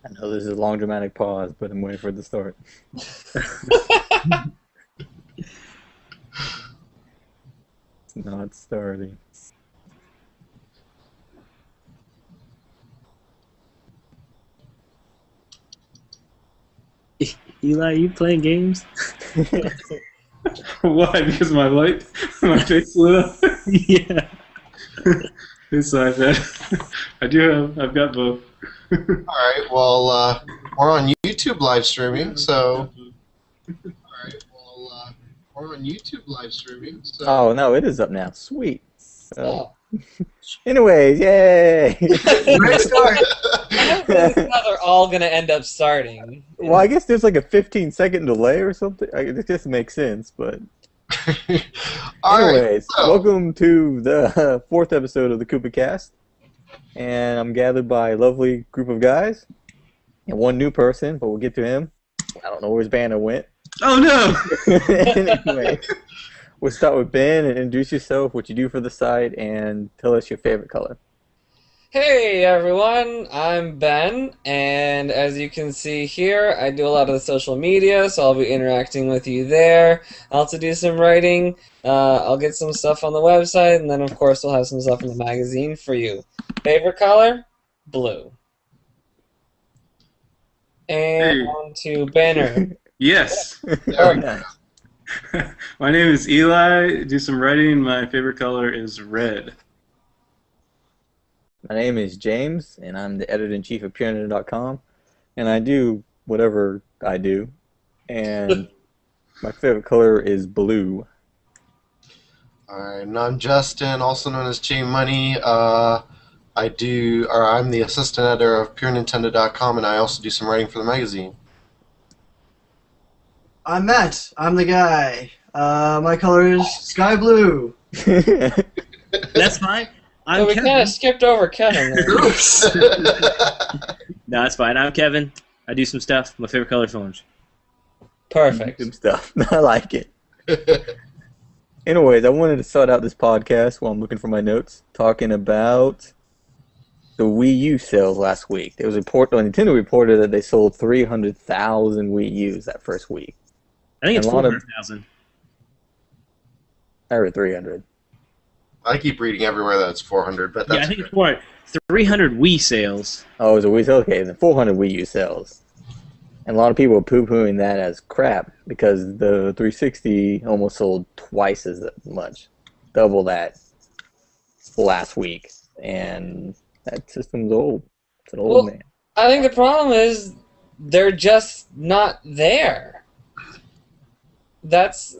I know this is a long dramatic pause, but I'm waiting for it to start. It's not starting. Eli, you playing games? Why? Because my face lit up. Yeah. It's like that. I've got both. All right. Well, we're on YouTube live streaming, so. All right. Well, we're on YouTube live streaming, so. Oh, no, it is up now. Sweet. Oh. Anyways, yay! Great start. I don't think how they're all going to end up starting. Well, I guess there's like a 15-second delay or something. I guess it makes sense, but... All right. Anyways, welcome to the fourth episode of the Koopa Kast. And I'm gathered by a lovely group of guys. And one new person, but we'll get to him. I don't know where his banner went. Oh no! Anyway, we'll start with Ben and introduce yourself, what you do for the site, and tell us your favorite color. Hey everyone, I'm Ben, and as you can see here, I do a lot of the social media, so I'll be interacting with you there. I'll also do some writing, I'll get some stuff on the website, and then of course we'll have some stuff in the magazine for you. Favorite color? Blue. And Hey. on to Banner. Yes. Oh, nice. My name is Eli. Do some writing. My favorite color is red. My name is James, and I'm the editor-in-chief of PureNet.com, and I do whatever I do, and my favorite color is blue. All right. And I'm Justin, also known as J Money. I'm the assistant editor of PureNintendo.com, and I also do some writing for the magazine. I'm Matt. I'm the guy. My color is sky blue. That's fine. So I'm we kind Kevin. of skipped over Kevin there. No, it's fine. I'm Kevin. I do some stuff. My favorite color is orange. Perfect. Some stuff. I like it. Anyways, I wanted to start out this podcast while I'm looking for my notes, talking about the Wii U sales last week. There was a report, Nintendo reported that they sold 300,000 Wii U's that first week. I think it's A lot of- 400,000. I heard 300. I keep reading everywhere that it's 400, but that's Yeah, I think good. it's more 300 Wii sales. Oh, it was a Wii sales? Okay, then 400 Wii U sales. And a lot of people are poo-pooing that as crap because the 360 almost sold twice as much, double that last week. And that system's old. It's an old Well, man. I think the problem is they're just not there. That's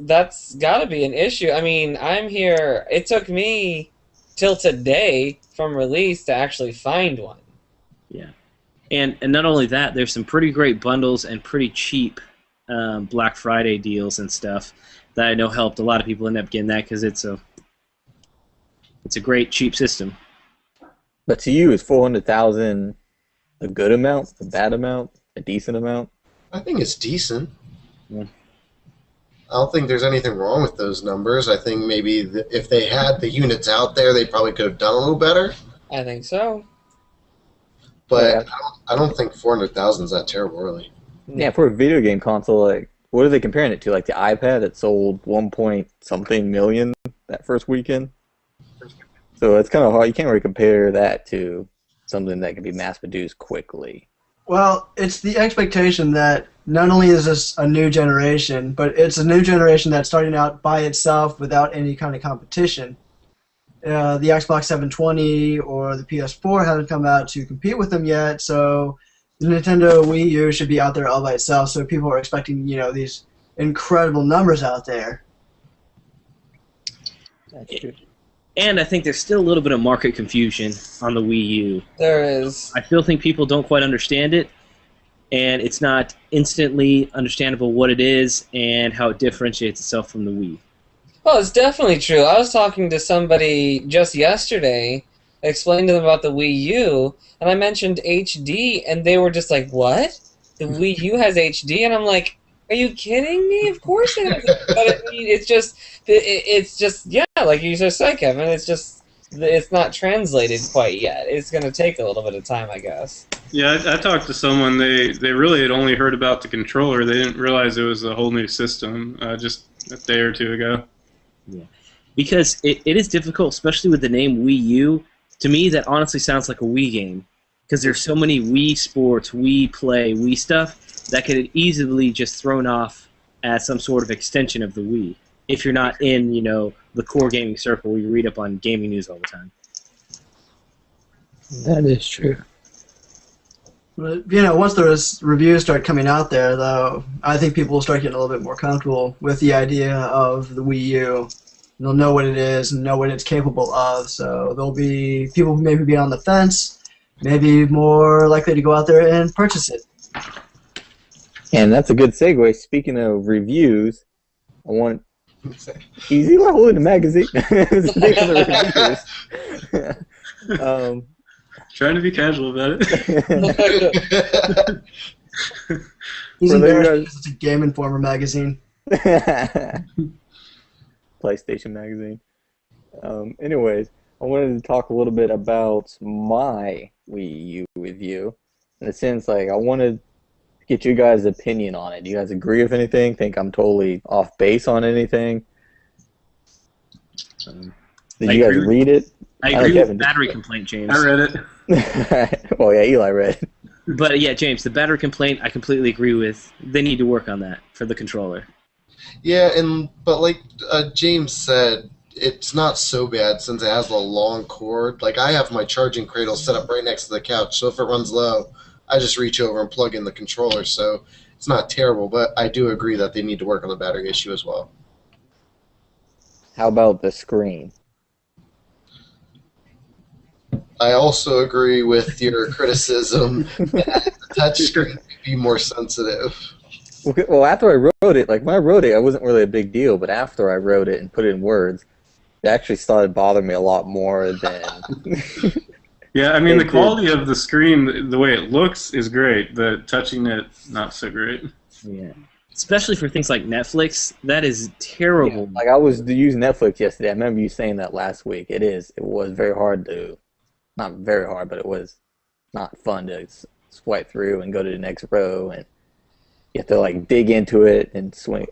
got to be an issue. I mean, I'm here. It took me till today from release to actually find one. Yeah. And not only that, there's some pretty great bundles and pretty cheap Black Friday deals and stuff that I know helped a lot of people end up getting that because it's a great cheap system. But to you, is 400,000 a good amount, a bad amount, a decent amount? I think it's decent. Yeah. I don't think there's anything wrong with those numbers. I think maybe if they had the units out there, they probably could have done a little better. I think so. But Yeah. I don't think 400,000 is that terrible, really. Yeah, for a video game console, like, what are they comparing it to? Like the iPad that sold 1 point something million that first weekend? So it's kind of hard. You can't really compare that to something that can be mass-produced quickly. Well, it's the expectation that not only is this a new generation, but it's a new generation that's starting out by itself without any kind of competition. The Xbox 720 or the PS4 haven't come out to compete with them yet, so the Nintendo Wii U should be out there all by itself. So people are expecting, these incredible numbers out there. That's true. And I think there's still a little bit of market confusion on the Wii U. There is. I still think people don't quite understand it, and it's not instantly understandable what it is and how it differentiates itself from the Wii. Well, it's definitely true. I was talking to somebody just yesterday, explained to them about the Wii U, and I mentioned HD, and they were just like, "What? The Wii U has HD?" And I'm like, "Are you kidding me? Of course it has." But I mean, it's just, yeah, like you just said, Kevin. It's just it's not translated quite yet. It's going to take a little bit of time, I guess. Yeah, I talked to someone. They really had only heard about the controller. They didn't realize it was a whole new system just a day or two ago. Yeah, because it is difficult, especially with the name Wii U. To me, that honestly sounds like a Wii game, because there's so many Wii Sports, Wii Play, Wii stuff that could easily just thrown off as some sort of extension of the Wii. If you're not in, the core gaming circle, where you read up on gaming news all the time. That is true. But, once those reviews start coming out there, though, I think people will start getting a little bit more comfortable with the idea of the Wii U. They'll know what it is and know what it's capable of, so there'll be people who maybe be on the fence, maybe more likely to go out there and purchase it. And that's a good segue. Speaking of reviews, I want... Easy, we're holding the magazine. Speaking of reviews... Trying to be casual about it. He's embarrassed because it's a Game Informer magazine. PlayStation magazine. Anyways, I wanted to talk a little bit about my Wii U review. In a sense, I wanted to get you guys' opinion on it. Do you guys agree with anything? Think I'm totally off base on anything? Did you guys read it? I agree with the battery complaint, James. I read it. Well, yeah, Eli read it. But yeah, James, the battery complaint, I completely agree with. They need to work on that for the controller. Yeah, but like James said, it's not so bad since it has a long cord. Like, I have my charging cradle set up right next to the couch, so if it runs low, I just reach over and plug in the controller, so it's not terrible, but I do agree that they need to work on the battery issue as well. How about the screen? I also agree with your criticism that the touchscreen could be more sensitive. Well, after I wrote it, when I wrote it, it wasn't really a big deal, but after I wrote it and put it in words, it actually started bothering me a lot more than... Yeah, I mean, the quality of the screen, the way it looks, is great, but touching it, not so great. Yeah. Especially for things like Netflix, that is terrible. Yeah, I was using Netflix yesterday. I remember you saying that last week. It was very hard to... Not very hard, but it was not fun to swipe through and go to the next row, and you have to dig into it and swing.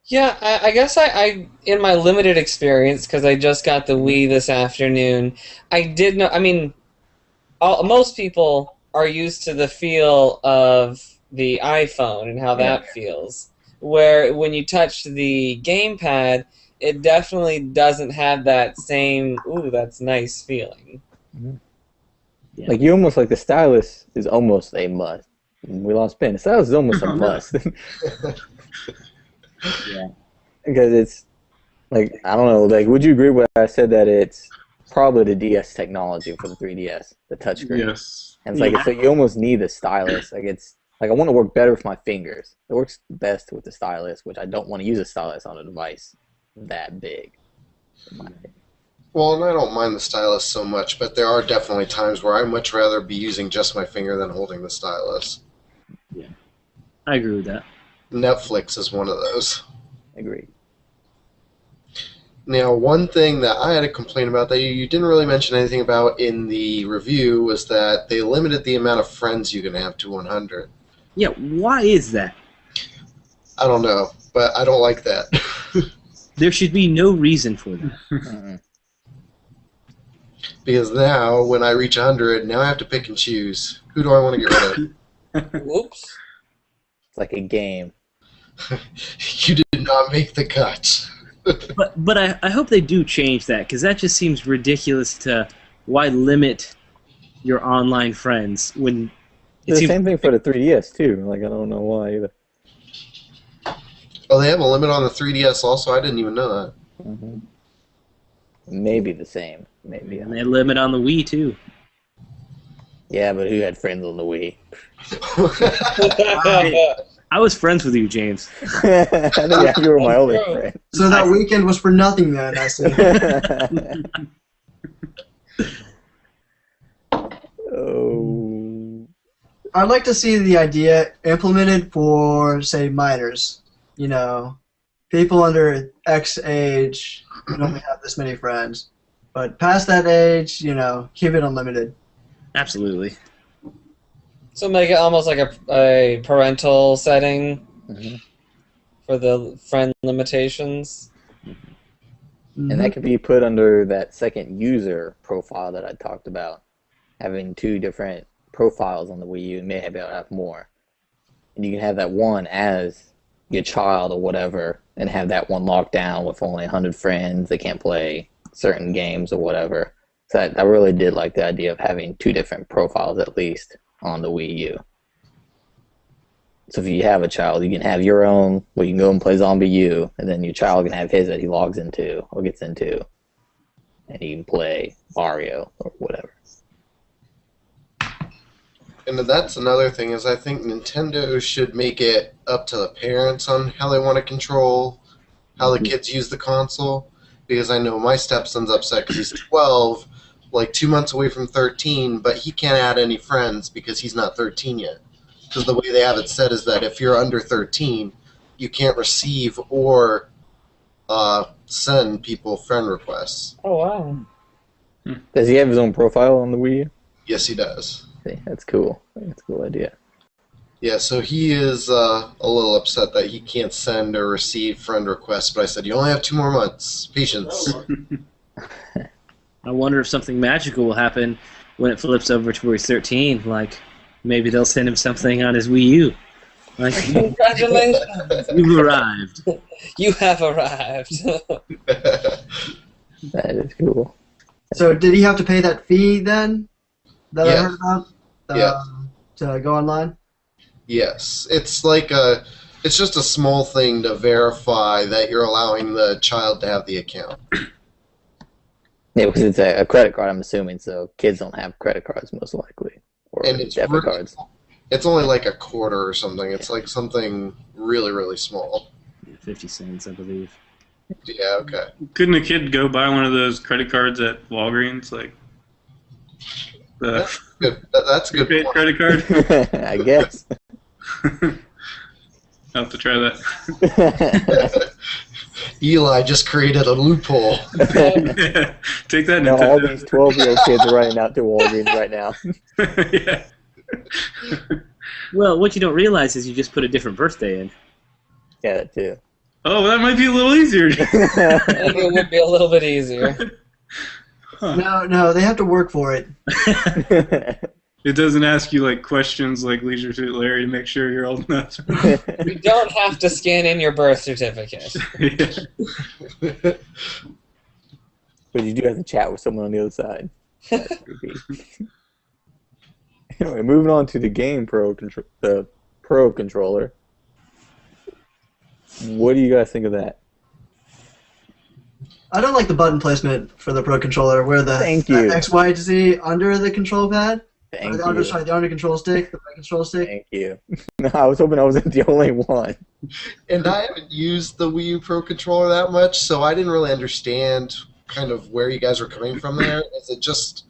Yeah, I guess I in my limited experience, because I just got the Wii this afternoon, I did know. I mean, most people are used to the feel of the iPhone and how that feels. Where when you touch the gamepad, it definitely doesn't have that same "ooh, that's nice" feeling. Mm-hmm. Yeah. You almost the stylus is almost a must. We lost Ben. The stylus is almost a must. Yeah. Because it's I don't know. Would you agree with what I said that it's probably the DS technology for the 3DS, the touchscreen? Yes. And it's so you almost need the stylus. It's I want to work better with my fingers. It works best with the stylus, which I don't want to use a stylus on a device that big. Well, and I don't mind the stylus so much, but there are definitely times where I'd much rather be using just my finger than holding the stylus. Yeah, I agree with that. Netflix is one of those. Agreed. Now, one thing that I had a complaint about that you didn't really mention anything about in the review was that they limited the amount of friends you can have to 100. Yeah, why is that? I don't know, but I don't like that. There should be no reason for that. Because now, when I reach 100, now I have to pick and choose. Who do I want to get rid of? Whoops. It's like a game. You did not make the cut. But I hope they do change that, because that just seems ridiculous. To why limit your online friends when it's the same thing for the 3DS too. I don't know why either. Oh, they have a limit on the 3DS also? I didn't even know that. Mm-hmm. Maybe the same. Maybe. And they limit on the Wii too. Yeah, but who had friends on the Wii? I was friends with you, James. I know you were my only friend. So that weekend was for nothing then, I said. Oh. I'd like to see the idea implemented for, say, minors. People under X age who don't have this many friends. But past that age, keep it unlimited. Absolutely. So make it almost like a parental setting for the friend limitations. And that could be put under that second user profile that I talked about. Having 2 different profiles on the Wii U, maybe able to have more. And you can have that one as your child or whatever, and have that one locked down with only 100 friends. They can't play certain games or whatever. So I really did like the idea of having 2 different profiles at least on the Wii U. So if you have a child, you can have your own, where you can go and play Zombie U, and then your child can have his that he logs into or gets into, and you can play Mario or whatever. And that's another thing, is I think Nintendo should make it up to the parents on how they want to control how the kids use the console. Because I know my stepson's upset because he's 12, like 2 months away from 13, but he can't add any friends because he's not 13 yet. Because the way they have it set is that if you're under 13, you can't receive or send people friend requests. Oh, wow. Does he have his own profile on the Wii U? Yes, he does. See, that's cool. That's a cool idea. Yeah, so he is a little upset that he can't send or receive friend requests, but I said, you only have 2 more months. Patience. I wonder if something magical will happen when it flips over to where he's 13. Like, maybe they'll send him something on his Wii U. Like, Congratulations! you've arrived. You have arrived. That is cool. So did he have to pay that fee then? That I Yeah. heard about? Yeah. To go online? Yes. It's like it's just a small thing to verify that you're allowing the child to have the account. Yeah, because it's a credit card, I'm assuming, so kids don't have credit cards most likely. Or And it's debit cards. It's only like a quarter or something. It's like something really, really small. 50 cents, I believe. Yeah, okay. Couldn't a kid go buy one of those credit cards at Walgreens, like the Good. That's a good prepaid point. credit card? I guess. I'll have to try that. Eli just created a loophole. Yeah. Take that, No, all Nintendo. these 12-year-old kids are running out to Walgreens right now. Yeah. Well, what you don't realize is you just put a different birthday in. Yeah, that too. Oh, that might be a little easier. I think it would be a little bit easier. Huh. No, they have to work for it. It doesn't ask you like questions like Leisure Suit Larry to make sure you're old enough. You don't have to scan in your birth certificate. Yeah. But you do have to chat with someone on the other side. That's creepy. Anyway, moving on to the the Pro controller. What do you guys think of that? I don't like the button placement for the Pro Controller where the Thank you. X, Y, to Z under the control pad. Thank the under, you. sorry, the under control stick, the right control stick. Thank you. I was hoping I wasn't the only one. And I haven't used the Wii U Pro controller that much, so I didn't really understand kind of where you guys were coming from there. Is it just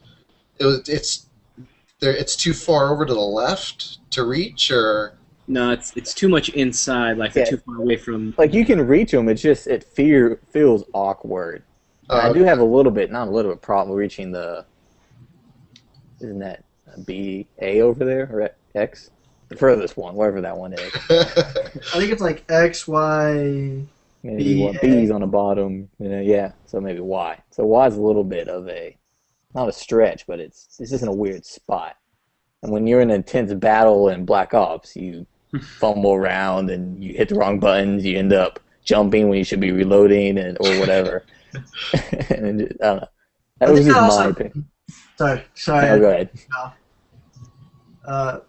it's too far over to the left to reach, or No, it's too much inside, like they're Yeah. too far away from... Like, you can reach them, it's just, it feels awkward. And I do have a little bit, not a little bit, problem reaching the, isn't that B, A over there, or X? The furthest one, wherever that one is. I think it's like X, Y. Maybe B, one A. B's on the bottom, yeah, so maybe Y. So Y's a little bit of a, not a stretch, but it's just in a weird spot. And when you're in an intense battle in Black Ops, you fumble around and you hit the wrong buttons, you end up jumping when you should be reloading or whatever. And I don't know. That I was think just I my also- opinion. Sorry. Oh, go ahead.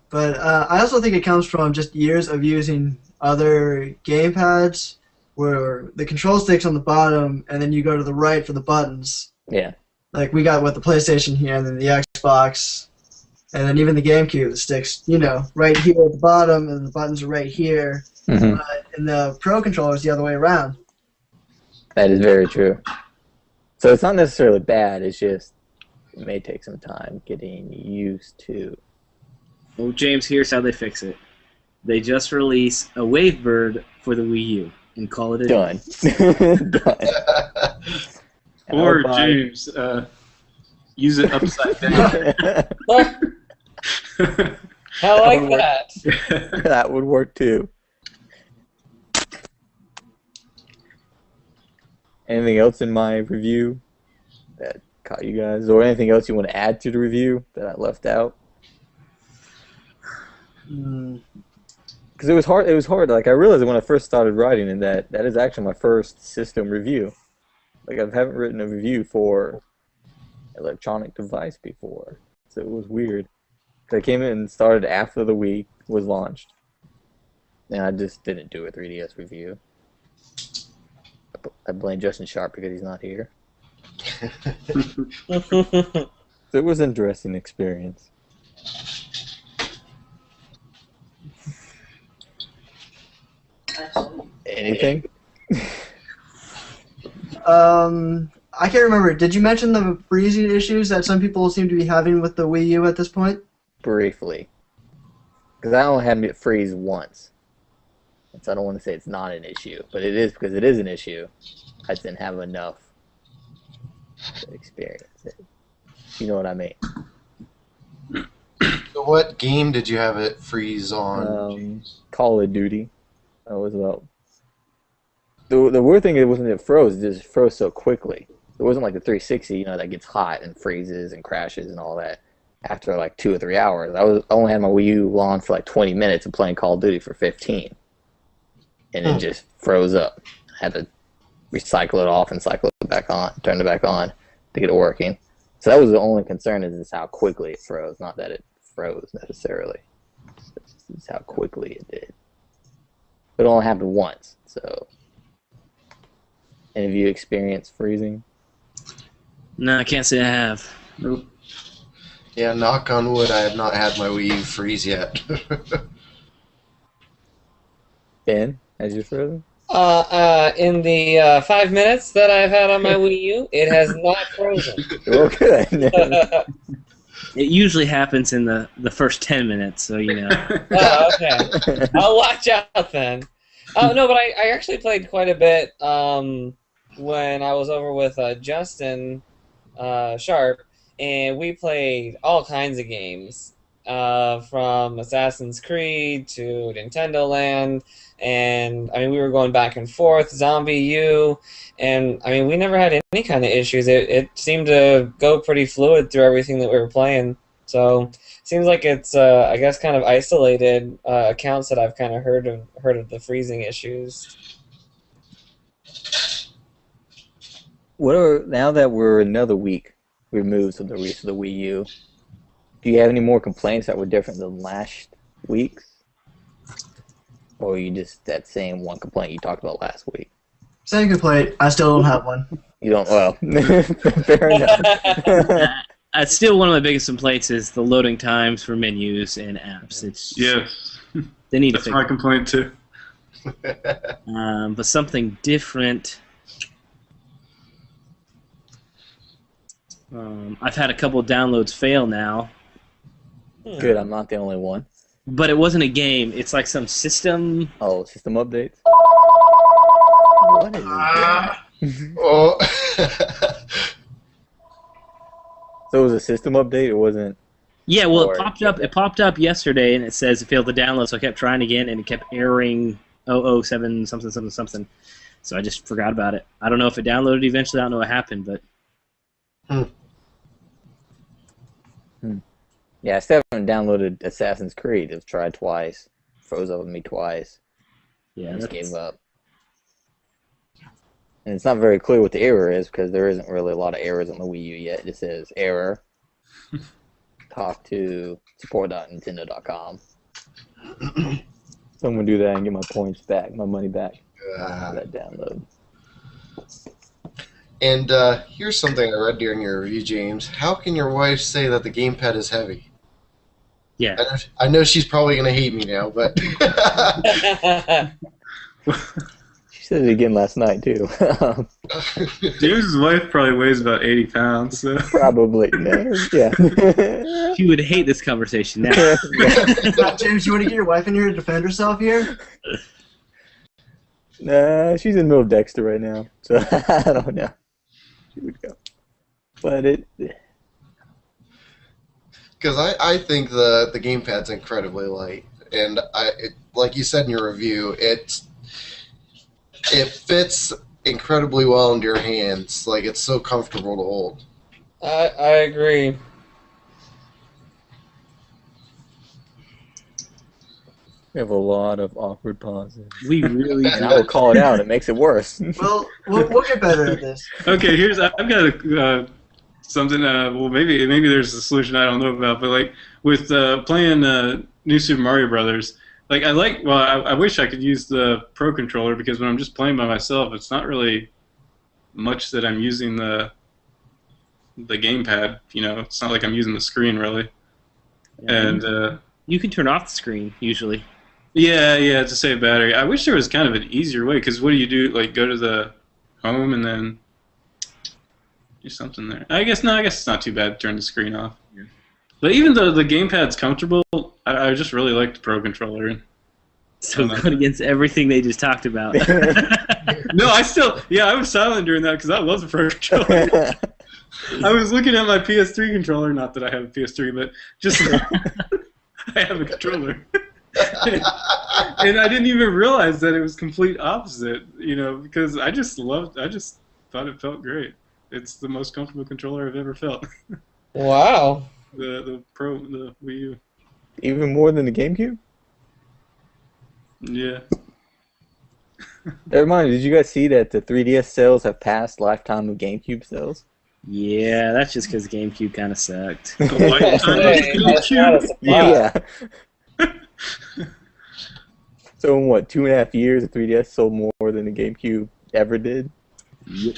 But I also think it comes from just years of using other gamepads where the control stick's on the bottom and then you go to the right for the buttons. Yeah. Like we got with the PlayStation here and then the Xbox and then even the GameCube, the sticks, right here at the bottom and the buttons are right here. Mhm. But in the Pro controller, it's the other way around. That is very true. So it's not necessarily bad, it's just, it may take some time getting used to. Well, James, here's how they fix it. They just release a Wavebird for the Wii U and call it a day. Done. Done. Or I'll buy- James, use it upside down. I like would work. that. That would work too. Anything else in my review that caught you guys, or anything else you want to add to the review that I left out? Because it was hard. It was hard. Like I realized when I first started writing, and that is actually my first system review. Like I haven't written a review for electronic device before, so it was weird. I came in and started after the Wii was launched, and I just didn't do a 3DS review. I blame Justin Sharp because he's not here. So it was an interesting experience. Anything? I can't remember. Did you mention the freezing issues that some people seem to be having with the Wii U at this point? Briefly. Because I only had it freeze once. So I don't want to say it's not an issue, but it is, because it is an issue. I just didn't have enough to experience it. You know what I mean? So what game did you have it freeze on? Call of Duty. That was about... The weird thing, it wasn't it froze, it just froze so quickly. It wasn't like the 360, you know, that gets hot and freezes and crashes and all that after like 2 or 3 hours. I only had my Wii U on for like 20 minutes and playing Call of Duty for 15. And it just froze up. I had to recycle it off and cycle it back on, turn it back on to get it working. So that was the only concern, is how quickly it froze, not that it froze necessarily. It's how quickly it did. But it only happened once, so... Any of you experienced freezing? No, I can't say I have. Nope. Yeah, knock on wood, I have not had my Wii U freeze yet. Ben, has you frozen? In the 5 minutes that I've had on my Wii U, it has not frozen. Well, good. It usually happens in the first 10 minutes, so you know. Oh, okay. I'll watch out then. No, but I actually played quite a bit when I was over with Justin Sharp, and we played all kinds of games, from Assassin's Creed to Nintendo Land, and I mean we were going back and forth, Zombie U, and I mean we never had any kind of issues. It seemed to go pretty fluid through everything that we were playing. So seems like it's I guess kind of isolated accounts that I've kind of heard of the freezing issues. Now that we're another week removed from the release of the Wii U, do you have any more complaints that were different than last week's? Or are you just that same one complaint you talked about last week? Same complaint. I still don't have one. You don't? Well, fair enough. Still, one of my biggest complaints is the loading times for menus and apps. It's Yes. they need That's to my fix complaint too. it. But something different. I've had a couple of downloads fail now, Good, I'm not the only one. but it wasn't a game. It's like some system. Oh, system updates? What is it? Oh. So it was a system update? It wasn't... Yeah, well, Or- it popped up. It popped up yesterday, and it says it failed to download. So I kept trying again, and it kept erroring 007 something something something. So I just forgot about it. I don't know if it downloaded eventually. I don't know what happened, but Yeah, I still haven't downloaded Assassin's Creed. I've tried twice. Froze up with me twice. yeah, I just that's- gave up. And it's not very clear what the error is, because there isn't really a lot of errors on the Wii U yet. It just says error. Talk to support.nintendo.com. So I'm going to do that and get my points back, my money back for that download. And here's something I read during your review, James. How can your wife say that the gamepad is heavy? yeah. I know she's probably going to hate me now, but... She said it again last night, too. James's wife probably weighs about 80 pounds. So. Probably. Yeah. She would hate this conversation now. James, you want to get your wife in here to defend herself here? Nah, she's in the middle of Dexter right now, so I don't know. She would go. But it. Because I think the gamepad's incredibly light, and like you said in your review, it fits incredibly well into your hands. Like, it's so comfortable to hold. I agree. We have a lot of awkward pauses. We really And I will call it out. It makes it worse. Well, we'll get better at this. Okay, I've got something. Well, maybe there's a solution I don't know about, but like with playing New Super Mario Brothers, like I wish I could use the Pro controller, because when I'm just playing by myself, it's not really much that I'm using the gamepad. You know, it's not like I'm using the screen really. And you can turn off the screen usually. Yeah, to save battery. I wish there was kind of an easier way, because what do you do? Like, go to the home and then do something there. I guess it's not too bad to turn the screen off. Yeah. But even though the gamepad's comfortable, I just really like the Pro controller. So going against everything they just talked about. No, I was silent during that because I love the Pro controller. I was looking at my PS3 controller, not that I have a PS3, but just I have a controller. And I didn't even realize that it was complete opposite, you know, because I just thought it felt great. It's the most comfortable controller I've ever felt. Wow. The Wii U. Even more than the GameCube? Yeah. Never mind, did you guys see that the 3DS sales have passed lifetime of GameCube sales? Yeah, that's just because GameCube kind of sucked. Yeah. So in what, 2.5 years, the 3DS sold more than the GameCube ever did? Yep.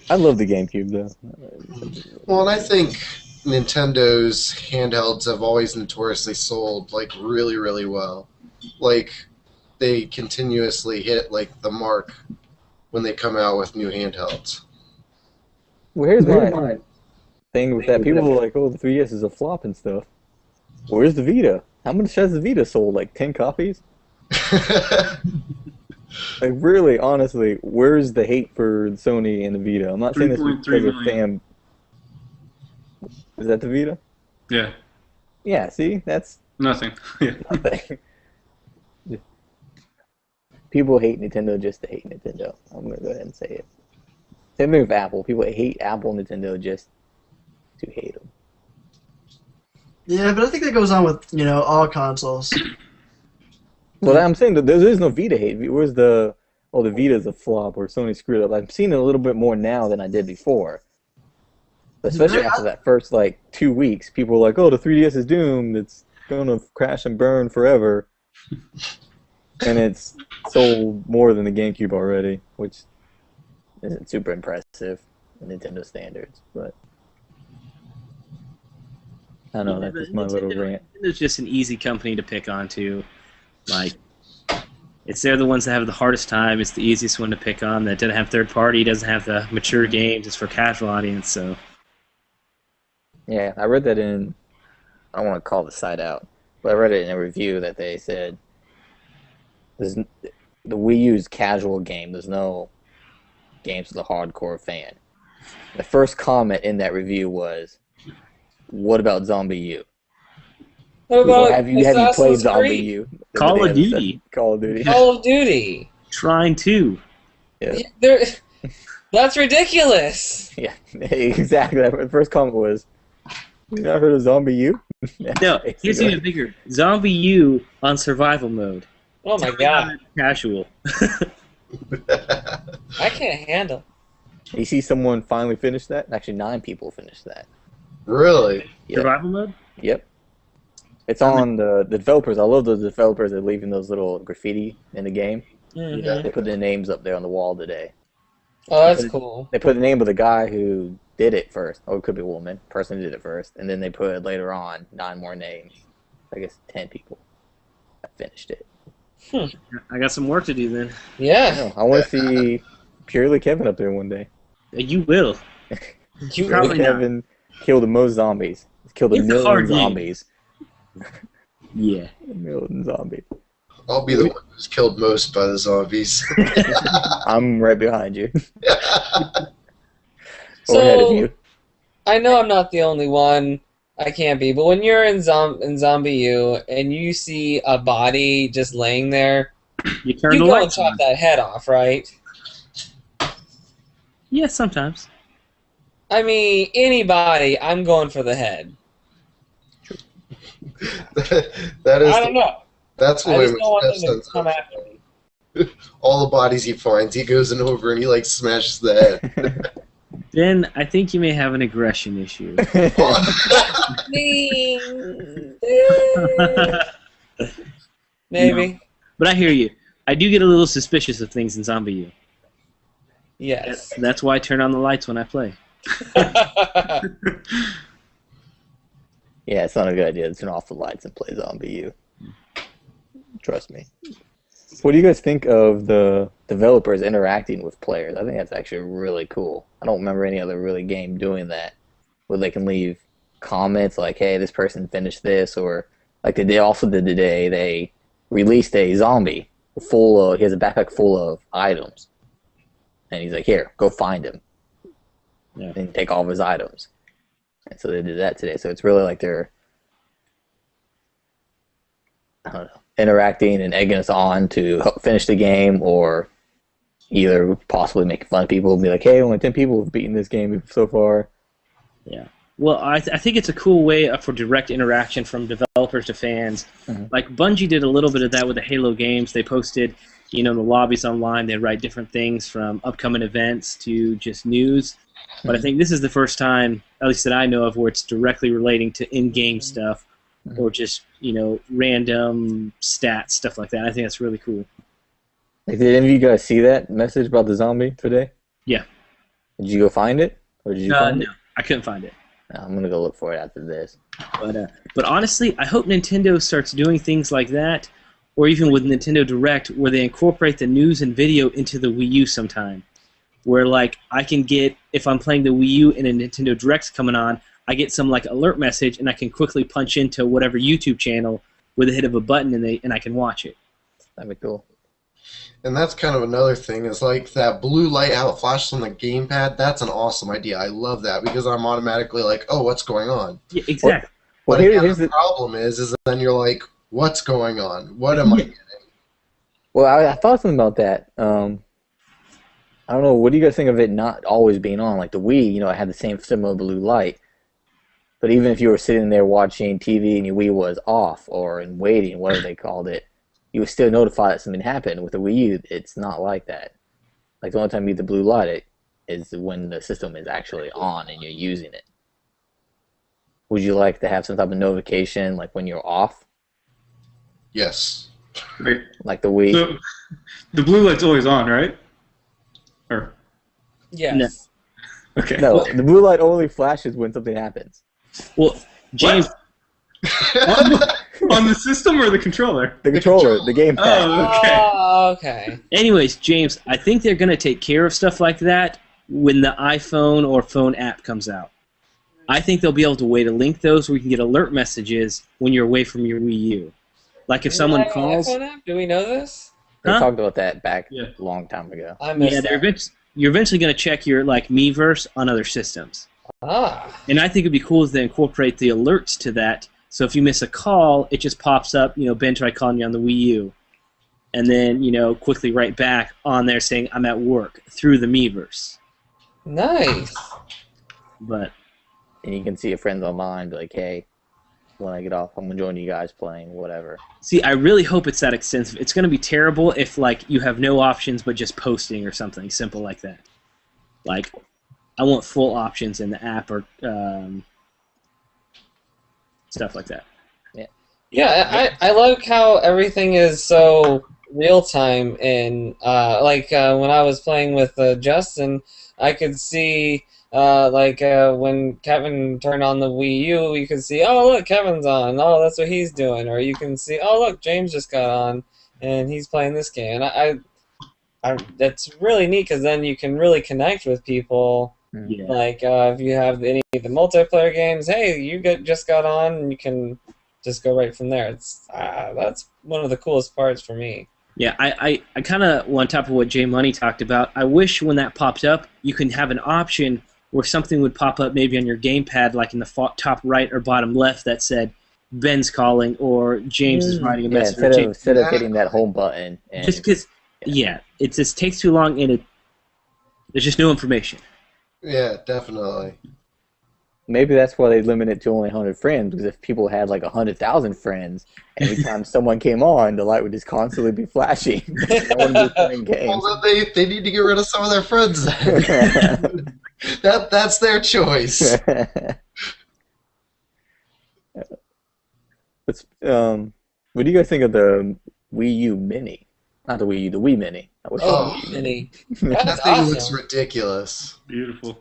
I love the GameCube, though. Well, and I think Nintendo's handhelds have always notoriously sold, like, really, really well. Like, they continuously hit, like, the mark when they come out with new handhelds. Well, here's my thing with that. People are like, oh, the 3DS is a flop and stuff. Where's the Vita? How much has the Vita sold? Like 10 copies? Like, really, honestly, where's the hate for Sony and the Vita? I'm not saying this because of fan. Is that the Vita? Yeah. Yeah, see? That's Nothing. Yeah. nothing. People hate Nintendo just to hate Nintendo. I'm going to go ahead and say it. Same thing with Apple. People hate Apple and Nintendo just to hate them. Yeah, but I think that goes on with, you know, all consoles. Well, I'm saying that there is no Vita hate. Where's the Vita's a flop or Sony screwed up? I'm seeing it a little bit more now than I did before. Especially after that first, 2 weeks. People were like, oh, the 3DS is doomed. It's going to crash and burn forever. And it's sold more than the GameCube already, which isn't super impressive in Nintendo standards. But I don't know, that's just my little rant. Nintendo's just an easy company to pick on, too. Like, they're the ones that have the hardest time. It's the easiest one to pick on. That doesn't have third party, doesn't have the mature games. It's for casual audience. So Yeah, I read that in. I don't want to call the site out, but I read it in a review that they said the Wii U's casual game. There's no games for the hardcore fan. The first comment in that review was, "What about Zombie U?" What about have you played Assassin's Zombie Creed? U? Call of Duty. Call of Duty. Call of Duty. Trying to. Yeah. That's ridiculous. Yeah, exactly. The first comment was, "You not heard of Zombie U?" No, here's even bigger. Zombie U on survival mode. Oh my god. Casual. I can't handle. You see someone finally finish that? Actually, 9 people finished that. Really? Yep. Survival mode? Yep. It's on the developers. I love those developers that are leaving those little graffiti in the game. Mm-hmm. They put their names up there on the wall today. Oh, that's cool. They put the name of the guy who did it first. Oh, it could be a woman. Person who did it first. And then they put later on 9 more names. I guess 10 people that finished it. I got some work to do then. Yeah. I want to see Purely Kevin up there one day. You will. You Probably not. Kevin killed the most zombies. He's killed a It's a million hard game. zombies. Yeah. A million zombies. I'll be the one who's killed most by the zombies. I'm right behind you. Or So, ahead of you. I know I'm not the only one. I can't be, but when you're in Zombie U and you see a body just laying there, You turn you the go and lights chop on. that head off, right? Yeah, sometimes. I mean, anybody, I'm going for the head. That is. I don't know. That's I the way just don't want my them to stepson's come goes. after me. All the bodies he finds, he goes in over and he like smashes the head. Ben, I think you may have an aggression issue. Maybe. But I hear you. I do get a little suspicious of things in Zombie U. Yes. That's why I turn on the lights when I play. Yeah, it's not a good idea to turn off the lights and play Zombie U. Trust me. What do you guys think of the developers interacting with players? I think that's actually really cool. I don't remember any other really game doing that, where they can leave comments like, hey, this person finished this, or like they also did today, they released a zombie full of, he has a backpack full of items. And he's like, here, go find him. Yeah. And take all of his items. And so they did that today. So it's really like they're, I don't know, interacting and egging us on to help finish the game, or either possibly making fun of people and be like, hey, only 10 people have beaten this game so far. Yeah. Well, I think it's a cool way for direct interaction from developers to fans. Mm-hmm. Like Bungie did a little bit of that with the Halo games. They posted, the lobbies online. They write different things from upcoming events to just news. But I think this is the first time, at least that I know of, where it's directly relating to in-game stuff or just, random stats, stuff like that. I think that's really cool. Like, did any of you guys see that message about the zombie today? Yeah. Did you go find it? Or did you find No, it? I couldn't find it. No, I'm going to go look for it after this. But honestly, I hope Nintendo starts doing things like that, or even with Nintendo Direct, where they incorporate the news and video into the Wii U sometime. Where, like, I can get, if I'm playing the Wii U and a Nintendo Direct's coming on, I get some, like, alert message, and I can quickly punch into whatever YouTube channel with a hit of a button, and I can watch it. That'd be cool. And that's kind of another thing, is like that blue light, how it flashes on the gamepad. That's an awesome idea. I love that, because I'm automatically like, oh, what's going on? Yeah, exactly. Well, But again, here's the problem is then you're like, what's going on? What am I getting? Well, I thought something about that. I don't know. What do you guys think of it not always being on? Like the Wii, it had the same similar blue light. But even if you were sitting there watching TV and your Wii was off or in waiting, whatever they called it, you would still notify that something happened. With the Wii U, it's not like that. Like the only time you get the blue light is when the system is actually on and you're using it. Would you like to have some type of notification, like when you're off, Yes. Wait, like the Wii? so the blue light's always on, right? Or Yes. okay. No, the blue light only flashes when something happens. Well, James, On the system or the controller? The controller, the gamepad. Oh, okay. Oh, okay. anyways, James, I think they're going to take care of stuff like that when the iPhone or phone app comes out. I think they'll be able to way to link those where you can get alert messages when you're away from your Wii U. Like if someone calls... iPhone app? Do we know this? They Huh? talked about that back Yeah. a long time ago. I missed Yeah, that. you're eventually going to check your Miiverse on other systems. Ah. And I think it'd be cool if they incorporate the alerts to that. So if you miss a call, it just pops up, Ben tried calling you on the Wii U. And then, quickly right back on there saying, I'm at work through the Miiverse. Nice. But, And you can see your friends online, be like, hey, when I get off, I'm going to join you guys playing, whatever. see, I really hope it's that extensive. It's going to be terrible if, you have no options but just posting or something simple like that. Like, I want full options in the app or stuff like that. Yeah, I like how everything is so real time. And when I was playing with Justin, I could see when Kevin turned on the Wii U, you could see, oh look, Kevin's on. Oh, that's what he's doing. Or you can see, oh look, James just got on and he's playing this game. And that's really neat because then you can really connect with people. Yeah. If you have any of the multiplayer games, hey, just got on, and you can just go right from there. It's that's one of the coolest parts for me. Yeah, I kind of, on top of what Jay Money talked about, I wish when that popped up, you can have an option where something would pop up maybe on your gamepad, like in the top right or bottom left, that said, Ben's calling, or James is writing a message. Instead of hitting that home button. And, just because, it just takes too long, and there's just no information. Yeah, definitely. Maybe that's why they limit it to only 100 friends, because if people had like 100,000 friends, every time someone came on, the light would just constantly be flashing. No one would be playing games. Well, then they need to get rid of some of their friends then. That's their choice. What do you guys think of the Wii U Mini? Not the Wii U, the Wii Mini. Wii Mini. That's That thing awesome. looks ridiculous. Beautiful.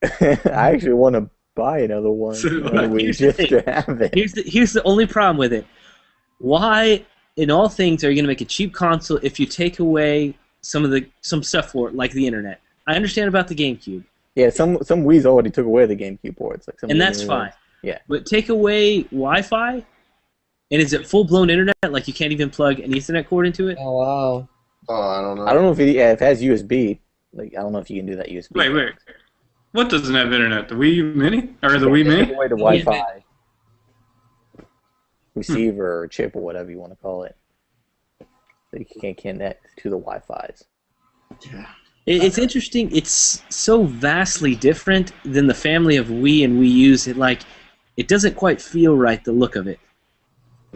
I actually want to buy another one. So do Another I. Wii just to have it. Here's the only problem with it. Why, in all things, are you going to make a cheap console if you take away some stuff for it, like the internet? I understand about the GameCube, Yeah, some Wii's already took away the GameCube ports. Like some and of the that's new fine. ones. Yeah. But take away Wi-Fi, and is it full-blown internet? Like you can't even plug an Ethernet cord into it? Oh wow. Oh, I don't know. I don't know if it has USB. Like I don't know if you can do that USB. Wait. What doesn't have internet? The Wii U Mini? Or the Wii Mini? Take away the Wi-Fi receiver or chip or whatever you want to call it. So you can't connect to the Wi-Fi's. It's interesting. It's so vastly different than the family of Wii and Wii U's. It doesn't quite feel right, the look of it.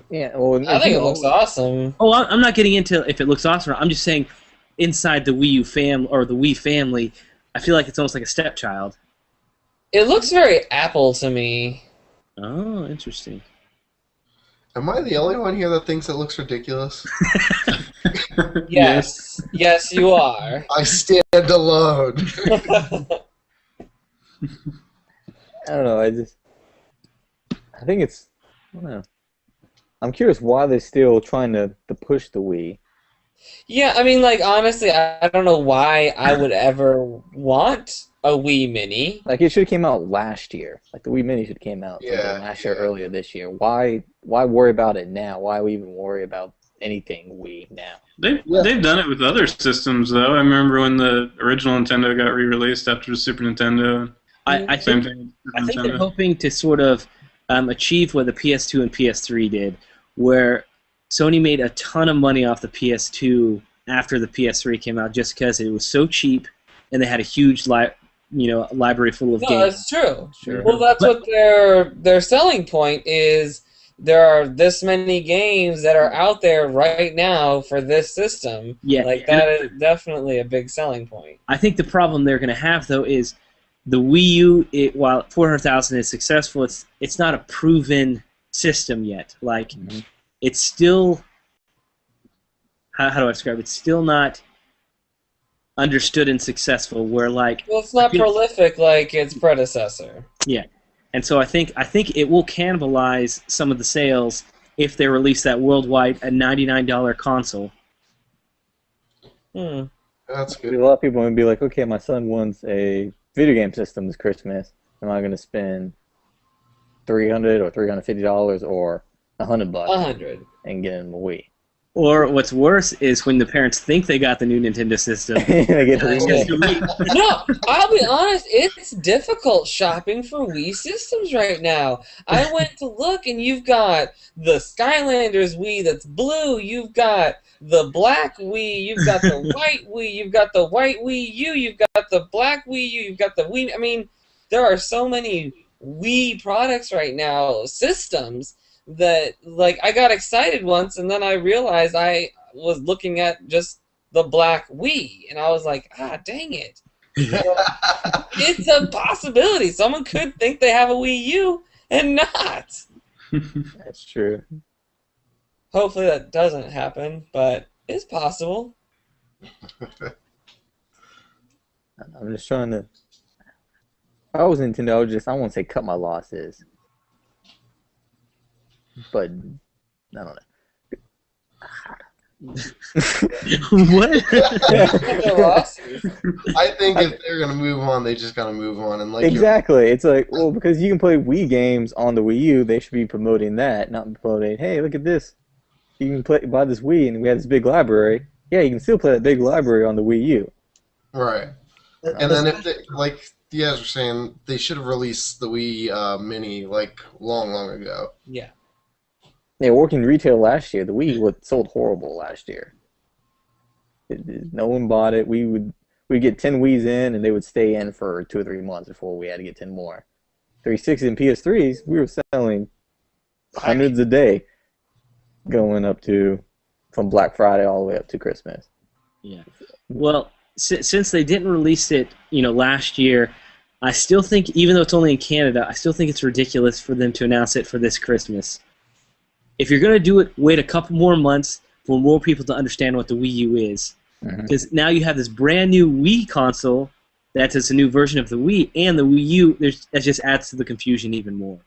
Yeah, well, I think it looks awesome. Oh, I'm not getting into if it looks awesome. I'm just saying, inside the Wii U or the Wii family, I feel like it's almost like a stepchild. It looks very Apple to me. Oh, interesting. Am I the only one here that thinks it looks ridiculous? Yes. Yes, you are. I stand alone. I don't know. I think it's. I don't know. I'm curious why they're still trying to push the Wii. Yeah, I mean, like, honestly, I don't know why I would ever want a Wii Mini. Like it should have came out last year. Like the Wii Mini should have came out last year, earlier this year. Why worry about it now? Why we even worry about anything Wii now? They've done it with other systems though. I remember when the original Nintendo got re-released after the Super Nintendo. I think they're hoping to sort of achieve what the PS2 and PS3 did, where Sony made a ton of money off the PS2 after the PS3 came out, just because it was so cheap and they had a huge library full of games. No, that's true. Sure. Well, that's what their selling point is. There are this many games that are out there right now for this system. Yeah, like that is definitely a big selling point. I think the problem they're going to have though is the Wii U. While 400,000 is successful, it's not a proven system yet. Like it's still how do I describe it? It's still not understood and successful. Where like it's not prolific like its predecessor. Yeah. And so I think it will cannibalize some of the sales if they release that worldwide a $99 console. That's good. A lot of people would be like, okay, my son wants a video game system this Christmas. Am I going to spend $300 or $350 or $100 $100 and get him a Wii? Or what's worse is when the parents think they got the new Nintendo system. They get the No, I'll be honest, it's difficult shopping for Wii systems right now. I went to look and you've got the Skylanders Wii that's blue, you've got the black Wii, you've got the white Wii, you've got the white Wii U, you've got the black Wii U, you've got the Wii. I mean, there are so many Wii products right now, systems, that like I got excited once and then I realized I was looking at just the black Wii and I was like, dang it. It's a possibility. Someone could think they have a Wii U and not. That's true. Hopefully that doesn't happen, but it's possible. I'm just trying to. If I was Nintendo, I would I won't say cut my losses. But I don't know. What? They're losses. I think if they're gonna move on, they just gotta move on. And like Exactly. It's like, well, because you can play Wii games on the Wii U, they should be promoting that, not promoting, hey, look at this. You can buy this Wii, and we have this big library. Yeah, you can still play that big library on the Wii U. right. And then if they, like you guys were saying, they should have released the Wii Mini like long ago. Yeah. Yeah, working retail last year, the Wii sold horrible last year. No one bought it. We'd get 10 Wii's in, and they would stay in for 2 or 3 months before we had to get 10 more. 360 and PS3s, we were selling hundreds a day, going up to from Black Friday all the way up to Christmas. Yeah. Well, since they didn't release it, last year, I still think, even though it's only in Canada, I still think it's ridiculous for them to announce it for this Christmas. If you're going to do it, wait a couple more months for more people to understand what the Wii U is. Because now you have this brand new Wii console that's just a new version of the Wii, and the Wii U, that just adds to the confusion even more.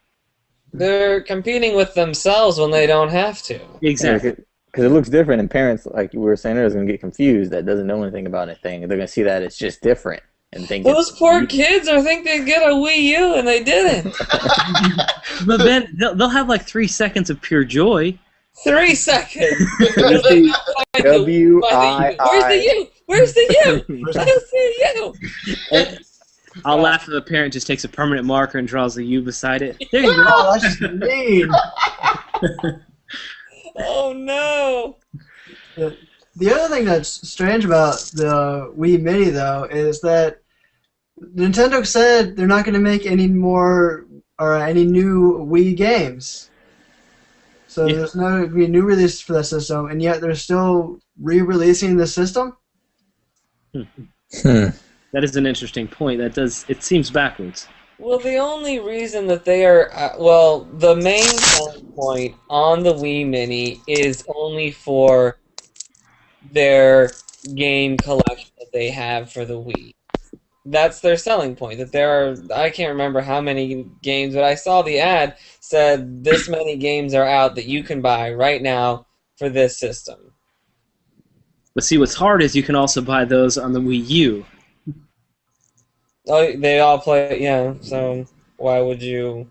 They're competing with themselves when they don't have to. Exactly. Because it looks different, and parents, like we were saying earlier, is going to get confused that doesn't know anything about anything. They're going to see that it's just different and think those poor kids are think they'd get a Wii U and they didn't. But then they'll have like 3 seconds of pure joy. 3 seconds. W-I-I. Where's the U? Where's the U? I don't see a U. I'll laugh if a parent just takes a permanent marker and draws the U beside it. There you go. Oh, that's just mean. Oh no. The other thing that's strange about the Wii Mini, though, is that Nintendo said they're not going to make any more or any new Wii games. So there's no going to be a new release for that system, and yet they're still re-releasing the system? That is an interesting point. It seems backwards. Well, the only reason that they are, the main selling point on the Wii Mini is only for their game collection that they have for the Wii. That's their selling point. That there are, I can't remember how many games, but I saw the ad said this many games are out that you can buy right now for this system. But see, what's hard is you can also buy those on the Wii U. Oh, they all play, yeah, so why would you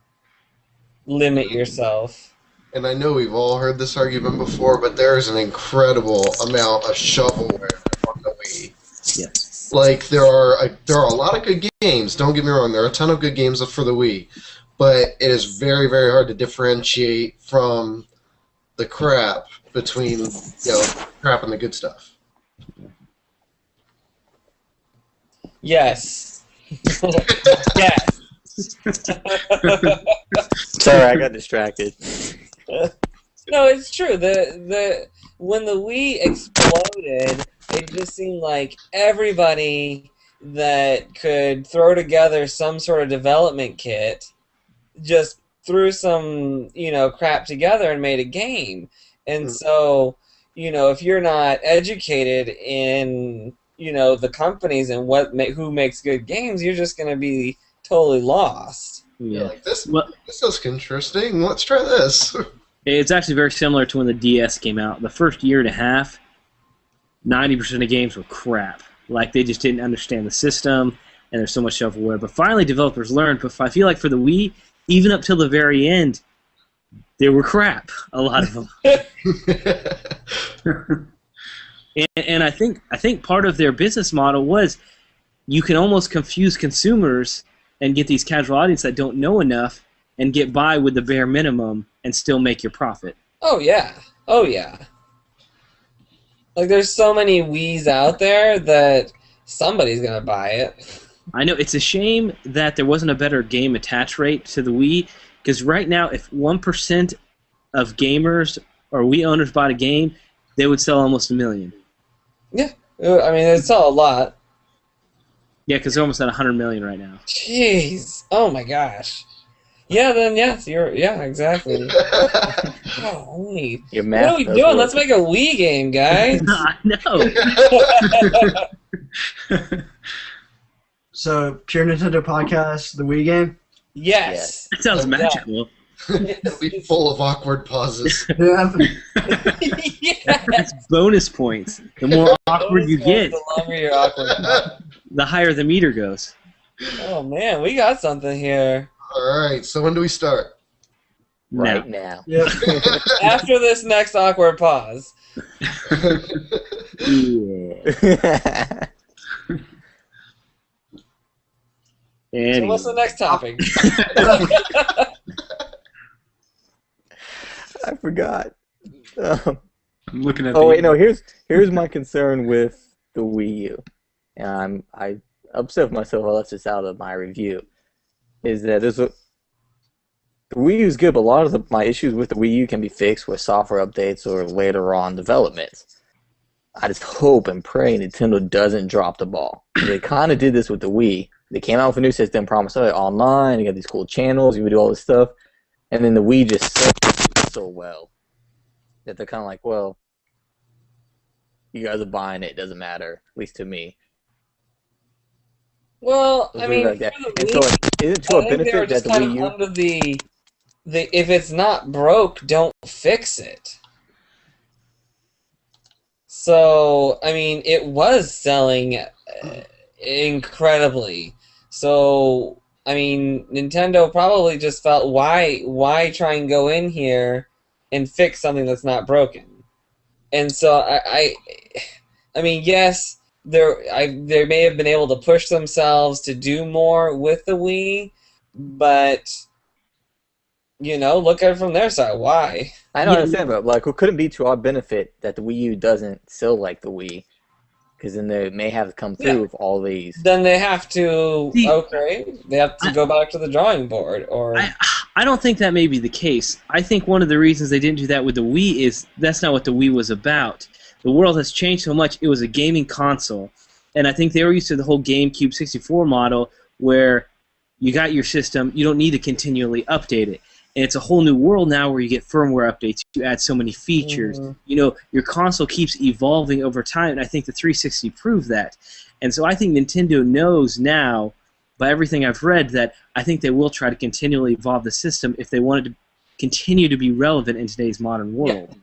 limit yourself? And I know we've all heard this argument before, but there's an incredible amount of shovelware on the Wii. Yes. Like there are a lot of good games. Don't get me wrong. There are a ton of good games for the Wii, but it is very hard to differentiate from the crap between crap and the good stuff. Yes. Yes. Sorry, I got distracted. No, it's true. When the Wii exploded, it just seemed like everybody that could throw together some sort of development kit just threw some, crap together and made a game. And so, if you're not educated in, the companies and who makes good games, you're just going to be totally lost. Yeah. Like this looks interesting. Let's try this. It's actually very similar to when the DS came out. The first year and a half, 90% of games were crap. Like, they just didn't understand the system, and there's so much shovelware. But finally, developers learned. But I feel like for the Wii, even up till the very end, they were crap, a lot of them. and I think part of their business model was you can almost confuse consumers and get these casual audience that don't know enough and get by with the bare minimum and still make your profit. Oh, yeah. Oh, yeah. Like, there's so many Wiis out there that somebody's going to buy it. I know. It's a shame that there wasn't a better game attach rate to the Wii, because right now, if 1% of gamers or Wii owners bought a game, they would sell almost 1 million. Yeah. I mean, it's all a lot. Yeah, because they're almost at 100 million right now. Jeez. Oh, my gosh. Yeah, then, yes, yeah, exactly. Golly. Your What math are we does doing? work. Let's make a Wii game, guys. I know. So, Pure Nintendo Podcast, the Wii game? Yes. That sounds Yeah. magical. It'll be full of awkward pauses. Yeah. That's bonus points. The more awkward you get, The longer you're awkward. the higher the meter goes. Oh man, we got something here. All right, so when do we start? Right now. Yep. After this next awkward pause. Yeah. So what's the next topic? I forgot. I'm looking at. Oh wait, no. Here's my concern with the Wii U, and I upset with myself. I left this out of my review. Is that the Wii U is good, but a lot of my issues with the Wii U can be fixed with software updates or later on developments. I just hope and pray Nintendo doesn't drop the ball. They kind of did this with the Wii. They came out with a new system, promised online, you got these cool channels, you can do all this stuff, and then the Wii just sold so well that they're kind of like, well, you guys are buying it, doesn't matter, at least to me. Well, I mean, Like that. for the And Wii, so, like, is it to I a think they were benefit that just the kind Wii of U? under the if it's not broke, don't fix it. So, I mean, it was selling incredibly. So, I mean, Nintendo probably just felt, why try and go in here and fix something that's not broken? And so, I mean, yes, they may have been able to push themselves to do more with the Wii, but you know, look at it from their side. Why? I don't understand, but like, it couldn't be to our benefit that the Wii U doesn't sell like the Wii, because then they may have come through with all these. Then they have to See, they have to go back to the drawing board, or I don't think that may be the case. I think one of the reasons they didn't do that with the Wii is that's not what the Wii was about. The world has changed so much. It was a gaming console, and I think they were used to the whole GameCube 64 model where you got your system, you don't need to continually update it. And it's a whole new world now where you get firmware updates, you add so many features. Mm-hmm. You know, your console keeps evolving over time, and I think the 360 proved that. And so I think Nintendo knows now, by everything I've read, that I think they will try to continually evolve the system if they wanted to continue to be relevant in today's modern world. Yeah.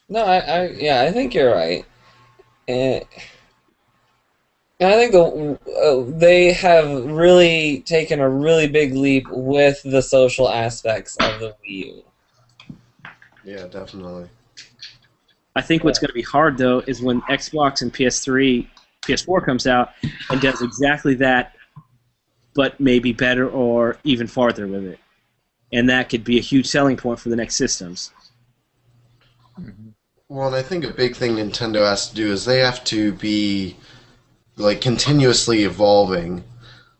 No, I think you're right. And I think they have really taken a really big leap with the social aspects of the Wii U. Yeah, definitely. I think what's going to be hard, though, is when Xbox and PS4 comes out and does exactly that, but maybe better or even farther with it. And that could be a huge selling point for the next systems. Well, and I think a big thing Nintendo has to do is they have to be like continuously evolving,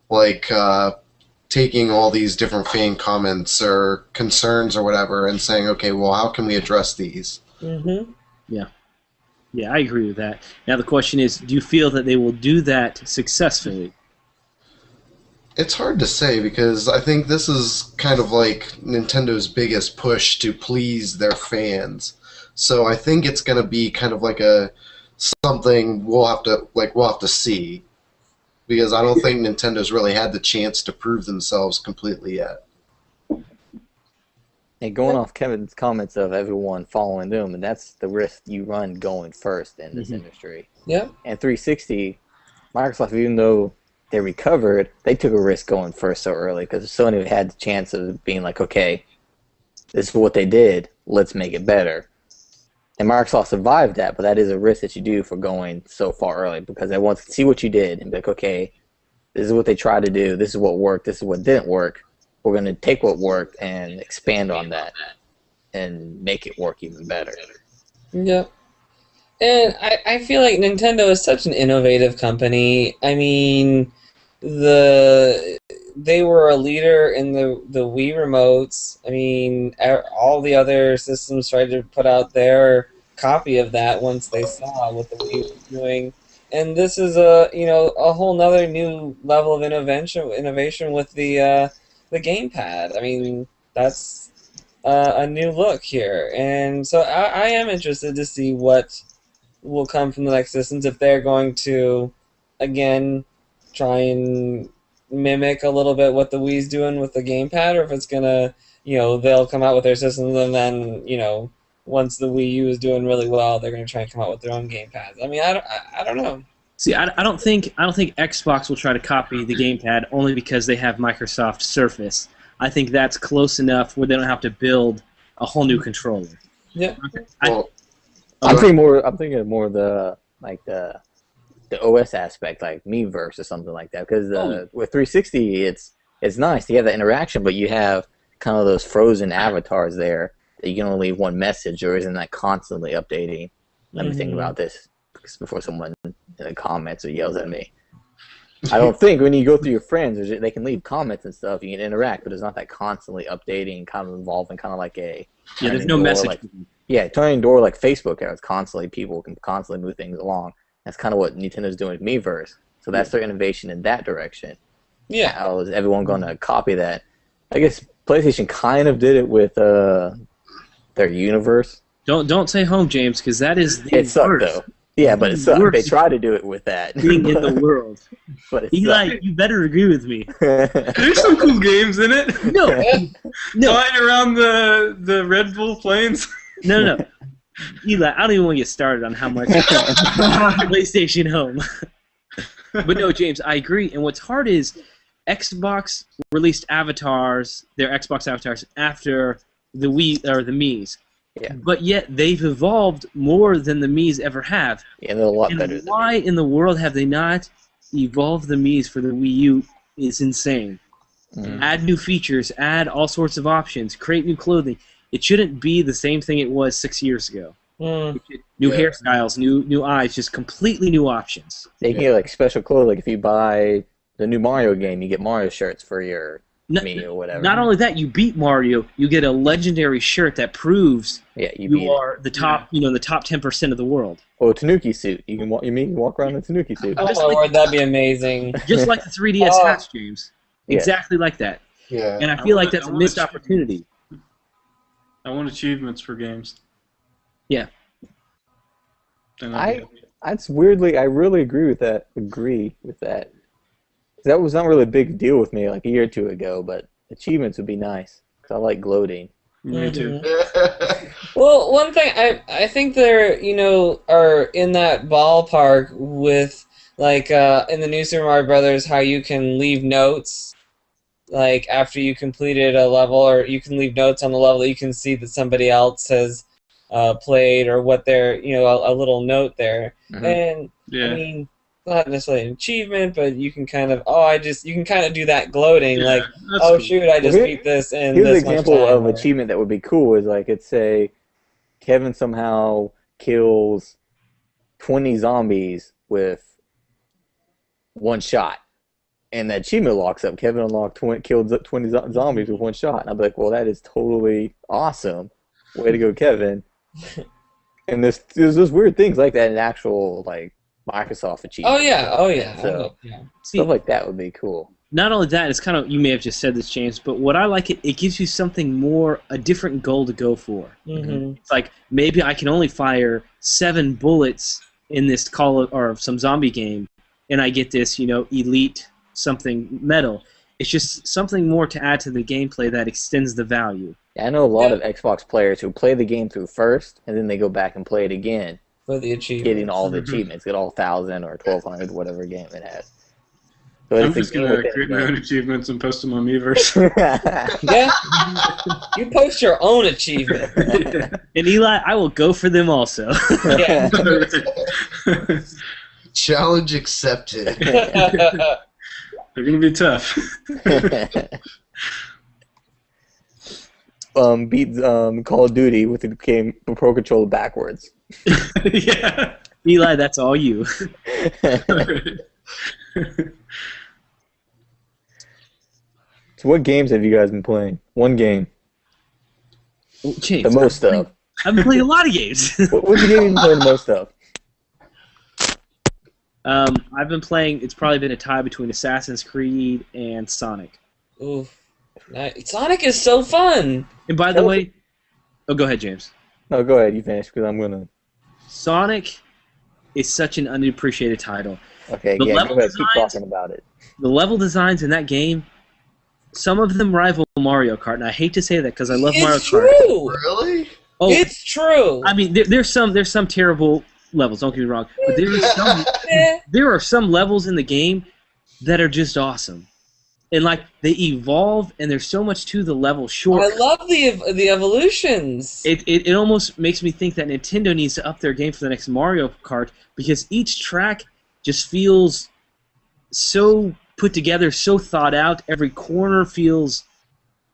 like taking all these different fan comments or concerns or whatever and saying, okay, well, how can we address these? Mm-hmm. Yeah, I agree with that. Now the question is, do you feel that they will do that successfully? It's hard to say because I think this is kind of like Nintendo's biggest push to please their fans. So I think it's going to be kind of like something we'll have to see, because I don't think Nintendo's really had the chance to prove themselves completely yet. And going off Kevin's comments of everyone following them, and that's the risk you run going first in this industry. Yeah. And 360, Microsoft, even though they recovered, they took a risk going first so early because Sony had the chance of being like, okay, this is what they did, let's make it better. And Microsoft survived that, but that is a risk that you do for going so far early because they want to see what you did and be like, okay, this is what they tried to do, this is what worked, this is what didn't work. We're going to take what worked and expand on that and make it work even better. Yep. And I feel like Nintendo is such an innovative company. I mean, they were a leader in the Wii remotes. I mean, all the other systems tried to put out their copy of that once they saw what the Wii was doing. And this is a whole nother new level of innovation with the gamepad. I mean, that's a new look here, and so I am interested to see what will come from the next systems if they're going to, again, try and mimic a little bit what the Wii's doing with the gamepad, or if it's gonna, they'll come out with their systems and then, once the Wii U is doing really well, they're gonna try and come out with their own gamepads. I mean, I don't know. See, I don't think Xbox will try to copy the gamepad only because they have Microsoft Surface. I think that's close enough where they don't have to build a whole new controller. Yeah. I'm thinking more of the OS aspect, like Miiverse or something like that. Because with 360, it's nice. You have that interaction, but you have kind of those frozen avatars there that you can only leave one message, or isn't that constantly updating? Let me think about this before someone in the comments or yells at me. I don't think when you go through your friends, they can leave comments and stuff. You can interact, but it's not that constantly updating, kind of involving, kind of like a there's no message. Turning door like Facebook, how it's constantly people can constantly move things along. That's kind of what Nintendo's doing with Miiverse. So that's their innovation in that direction. Yeah. How is everyone going to copy that? I guess PlayStation kind of did it with their universe. Don't say home, James, because that is the it sucked worst. though. Yeah, but it sucked. They tried to do it with that. Thing in the world. But Eli, you better agree with me. There's some cool games in it. No. Flying around the Red Bull planes. No. Eli, I don't even want to get started on how much PlayStation Home. But no, James, I agree. And what's hard is Xbox released avatars, their Xbox avatars, after the Wii or the Mii's. Yeah. But yet they've evolved more than the Mii's ever have. Yeah, they're a lot and better than why in the world have they not evolved the Mii's for the Wii U is insane. Add new features, add all sorts of options, create new clothing. It shouldn't be the same thing it was 6 years ago. New hairstyles, new eyes, just completely new options. They can get like special clothes. Like if you buy the new Mario game, you get Mario shirts for your Mini or whatever. Not only that, you beat Mario, you get a legendary shirt that proves you are the top, the top 10% of the world. Or a Tanuki suit. You can walk around in a Tanuki suit. Oh my word, that'd be amazing. Just like the 3DS hats, James. Exactly like that. Yeah. And I feel like that's a missed opportunity. I want achievements for games. Yeah. That's weirdly, I really agree with that. That was not really a big deal with me like a year or two ago, but achievements would be nice because I like gloating. Me too. Well, one thing I think they're are in that ballpark with like in the new Super Mario Brothers how you can leave notes like after you completed a level, or you can leave notes on the level that you can see that somebody else has played, or what they're a little note there. And I mean, not necessarily an achievement, but you can kind of you can kind of do that gloating, like cool. Shoot, I just beat this in here's this an example of achievement that would be cool is like it's say Kevin somehow kills 20 zombies with one shot, and that achievement locks up. Kevin killed 20 zombies with one shot, and I'd be like, well, that is totally awesome. Way to go, Kevin. And there's those weird things like that in actual like Microsoft achievement. Oh yeah. So stuff like that would be cool. Not only that, it's kind of, you may have just said this, James, but what I like it gives you something more, a different goal to go for. It's like maybe I can only fire 7 bullets in this or some zombie game, and I get this elite something medal. It's just something more to add to the gameplay that extends the value. Yeah, I know a lot of Xbox players who play the game through first, and then they go back and play it again. For the achievements. Getting all the achievements, get all 1,000 or 1,200, whatever game it has. So I'm just going to create my own achievements and post them on Miiverse. Yeah. You post your own achievement. And Eli, I will go for them also. Yeah. Challenge accepted. They're going to be tough. Beat Call of Duty with the game Pro Controller backwards. Yeah. Eli, that's all you. So what games have you guys been playing? One game. James, The most of. I've been playing a lot of games. What's the game you've been playing the most of? I've been playing, it's probably been a tie between Assassin's Creed and Sonic. Oof. Sonic is so fun! And by the way... Oh, go ahead, James. No, go ahead. You finish, because I'm going to... Sonic is such an underappreciated title. Okay, The yeah, level go ahead, keep designs- talking about it. The level designs in that game, some of them rival Mario Kart, and I hate to say that because I love Mario It's Kart. true. Really? Oh, It's true. I mean, there's some terrible levels. Don't get me wrong, but Eh. there are some levels in the game that are just awesome, and like they evolve, and there's so much to the level short. I love the evolutions. It almost makes me think that Nintendo needs to up their game for the next Mario Kart because each track just feels so put together, so thought out. Every corner feels,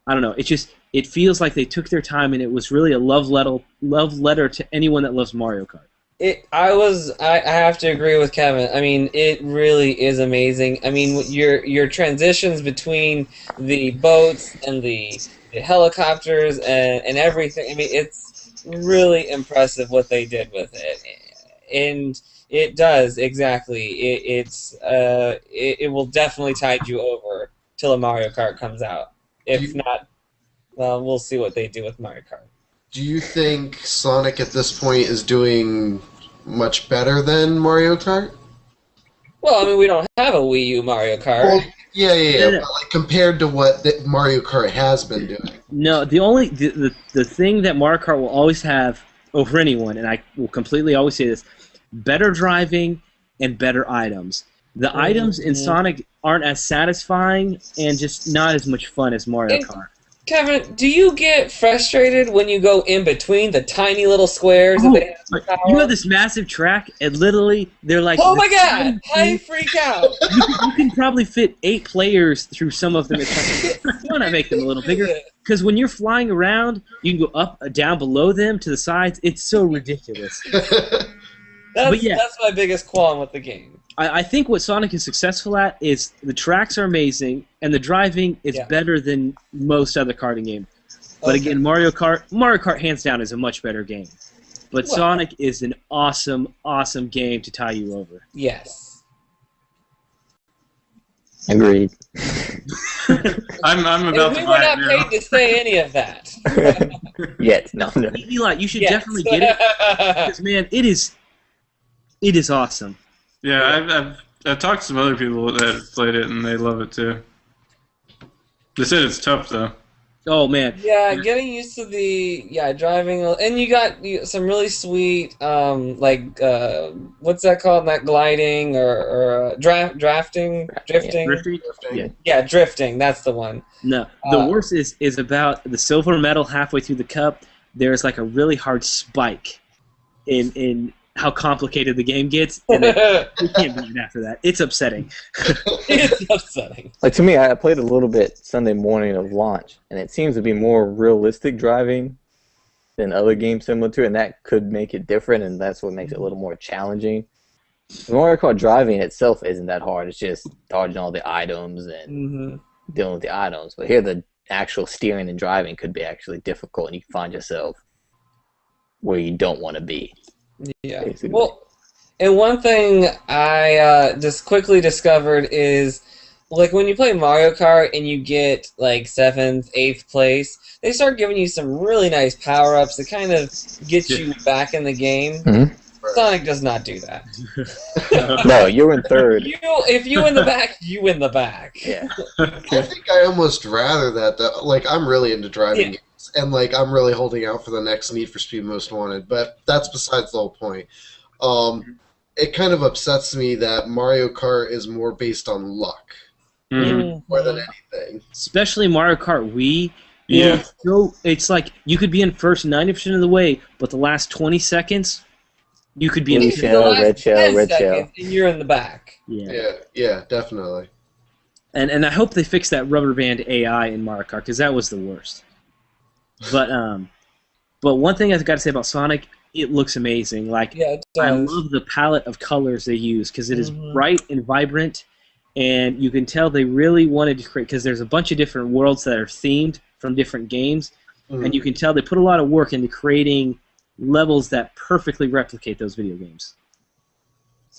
I don't know. It feels like they took their time, and it was really a love letter to anyone that loves Mario Kart. I have to agree with Kevin. I mean, it really is amazing. I mean, your transitions between the boats and the helicopters and everything. I mean, it's really impressive what they did with it, and it does exactly. It will definitely tide you over till a Mario Kart comes out. If not, well, we'll see what they do with Mario Kart. Do you think Sonic at this point is doing much better than Mario Kart? Well, I mean, we don't have a Wii U Mario Kart. Well, yeah. Yeah. But like compared to what Mario Kart has been doing. No, the thing that Mario Kart will always have over anyone, and I will completely always say this: better driving and better items. The items in Sonic aren't as satisfying and just not as much fun as Mario Kart. Kevin, do you get frustrated when you go in between the tiny little squares that they have to power You have up? this massive track, and literally they're like. Oh my this god! tiny I freak out! you can probably fit 8 players through some of them. Why not make them a little bigger? Because when you're flying around, you can go up, down, below them, to the sides. It's so ridiculous. But yeah. That's my biggest qualm with the game. I think what Sonic is successful at is the tracks are amazing, and the driving is better than most other karting games. But again, Mario Kart hands down is a much better game. But Sonic is an awesome, awesome game to tie you over. Yes. Agreed. I'm about And to we were buy not it now. paid to say any of that. Yet, no. Eli, you should Yes. definitely get it because man, it is awesome. Yeah, I've talked to some other people that have played it and they love it too. They said it's tough though. Oh man, Yeah, getting used to the driving, and you got some really sweet what's that called? Not gliding or drifting. drifting. Yeah, drifting. That's the one. No, the worst is about the silver medal halfway through the cup. There's like a really hard spike in how complicated the game gets, and you can't beat it after that. It's upsetting. It's upsetting. Like to me, I played a little bit Sunday morning of launch, and it seems to be more realistic driving than other games similar to it, and that could make it different, and that's what makes it a little more challenging. The Mario Kart driving itself isn't that hard. It's just dodging all the items and dealing with the items. But here, the actual steering and driving could be actually difficult, and you can find yourself where you don't want to be. Yeah. Basically. Well, and one thing I just quickly discovered is, like, when you play Mario Kart and you get, like, 7th, 8th place, they start giving you some really nice power-ups that kind of get you back in the game. Mhm. Sonic does not do that. No, you're in third. If you win the back, you win the back. Yeah. I think I almost rather that. Like, I'm really into driving games, and like I'm really holding out for the next Need for Speed Most Wanted. But that's besides the whole point. It kind of upsets me that Mario Kart is more based on luck more than anything. Especially Mario Kart Wii. Yeah. So it's like you could be in first 90% of the way, but the last 20 seconds, you could be in Blue fifth. shell, red shell, 10 red shell. seconds, and you're in the back. Yeah, definitely. And I hope they fix that rubber band AI in Mario Kart because that was the worst. But one thing I've got to say about Sonic, it looks amazing. Like Yeah, it I does. love the palette of colors they use because it is bright and vibrant, and you can tell they really wanted to create because there's a bunch of different worlds that are themed from different games, and you can tell they put a lot of work into creating levels that perfectly replicate those video games.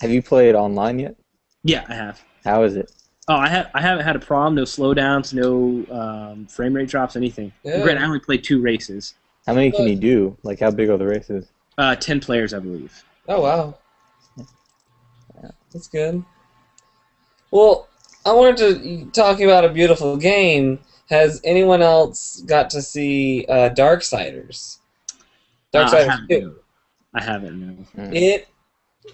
Have you played online yet? Yeah, I have. How is it? Oh, I haven't had a problem. No slowdowns, no frame rate drops, anything. Yeah. Granted, I only played 2 races. How many can you do? Like, how big are the races? 10 players, I believe. Oh, wow. That's good. Well, I wanted to talk about a beautiful game. Has anyone else got to see Darksiders? I Darksiders haven't. 2. No. I haven't. No. It.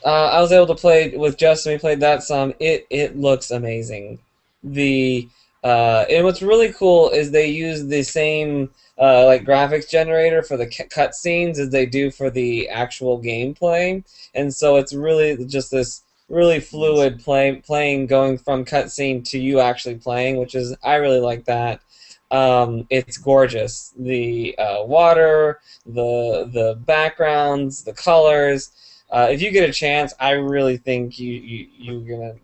I was able to play with Justin. We played that some. It looks amazing. And what's really cool is they use the same like graphics generator for the cutscenes as they do for the actual gameplay, and so it's really just this really fluid playing going from cutscene to you actually playing, which is I really like that. It's gorgeous. The water, the backgrounds, the colors. If you get a chance, I really think you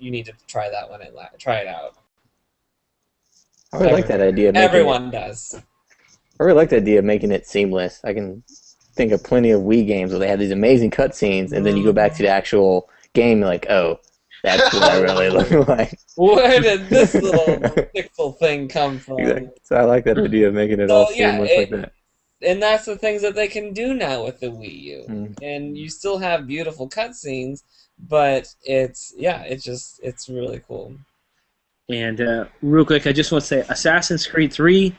need to try that one and try it out. I really like that idea. Of making Everyone does. I really like the idea of making it seamless. I can think of plenty of Wii games where they have these amazing cutscenes, and then you go back to the actual game, and like, oh, that's what I really look like. Where did this little pixel thing come from? Exactly. So I like that idea of making it all seamless like that. And that's the things that they can do now with the Wii U. And you still have beautiful cutscenes, but it's really cool. And real quick, I just want to say Assassin's Creed 3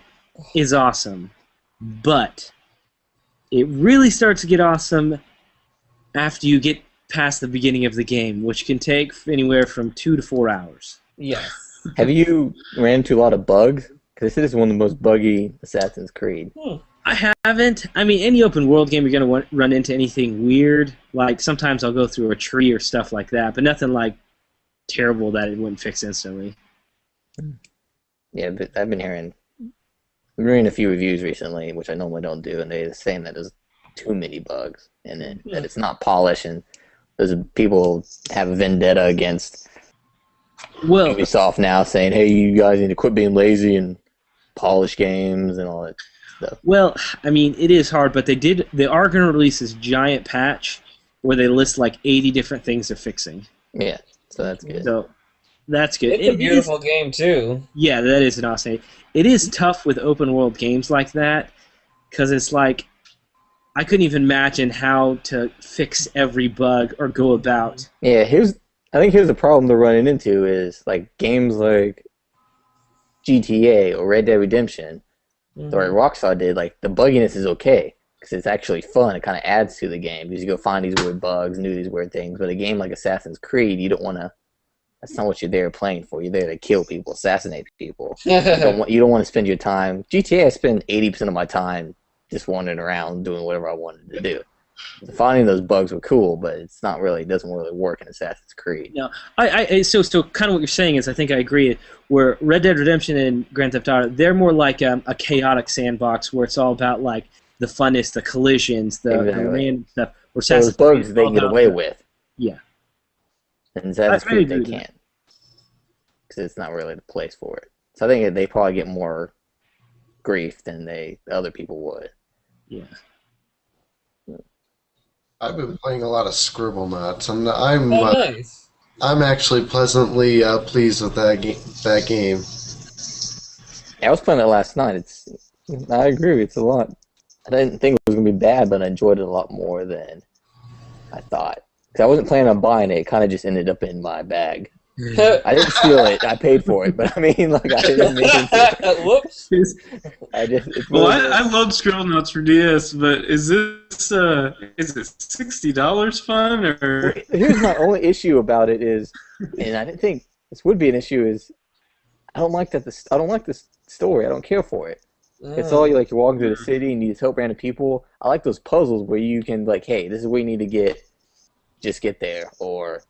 is awesome, but it really starts to get awesome after you get past the beginning of the game, which can take anywhere from 2 to 4 hours. Yes. Have you ran into a lot of bugs? Because this is one of the most buggy Assassin's Creed. I haven't. I mean, any open world game, you're going to run into anything weird. Like, sometimes I'll go through a tree or stuff like that, but nothing, like, terrible that it wouldn't fix instantly. Yeah, but I've been reading a few reviews recently, which I normally don't do, and they're saying that there's too many bugs in it, that it's not polished, and there's people have a vendetta against Ubisoft now, saying, hey, you guys need to quit being lazy and polish games and all that stuff. Well, I mean, it is hard, but they are going to release this giant patch where they list like 80 different things they're fixing. Yeah, so that's good. So that's good. It's a beautiful game too. Yeah, that is an awesome game. It is tough with open world games like that because it's like I couldn't even imagine how to fix every bug or go about. Yeah, I think here's the problem they're running into is like games like GTA or Red Dead Redemption, or Rockstar did. Like the bugginess is okay because it's actually fun. It kind of adds to the game because you go find these weird bugs and do these weird things. But a game like Assassin's Creed, you don't want to. That's not what you're there playing for. You're there to kill people, assassinate people. You don't want to spend your time. GTA, I spend 80% of my time just wandering around doing whatever I wanted to do. Finding those bugs were cool, but it doesn't really work in Assassin's Creed. No, so kind of what you're saying is I think I agree. Where Red Dead Redemption and Grand Theft Auto, they're more like a chaotic sandbox where it's all about like the funness, the collisions, the random stuff. Where those bugs they can get away with. Yeah. And Assassin's Creed they can't. Because it's not really the place for it. So I think they probably get more grief than other people would. Yeah. I've been playing a lot of Scribble Knots. Nice. I'm actually pleasantly pleased with that game. Yeah, I was playing it last night. I agree. It's a lot. I didn't think it was going to be bad, but I enjoyed it a lot more than I thought. Because I wasn't planning on buying it. It kind of just ended up in my bag. I didn't steal it. I paid for it, but I mean, like I didn't mean to. Whoops. I love Scribble Notes for DS, but is it $60 fun or? Here's my only issue about it is, and I didn't think this would be an issue, is I don't like this story. I don't care for it. It's all you're walking through the city and you just help random people. I like those puzzles where you can hey, this is where you need to get, just get there, or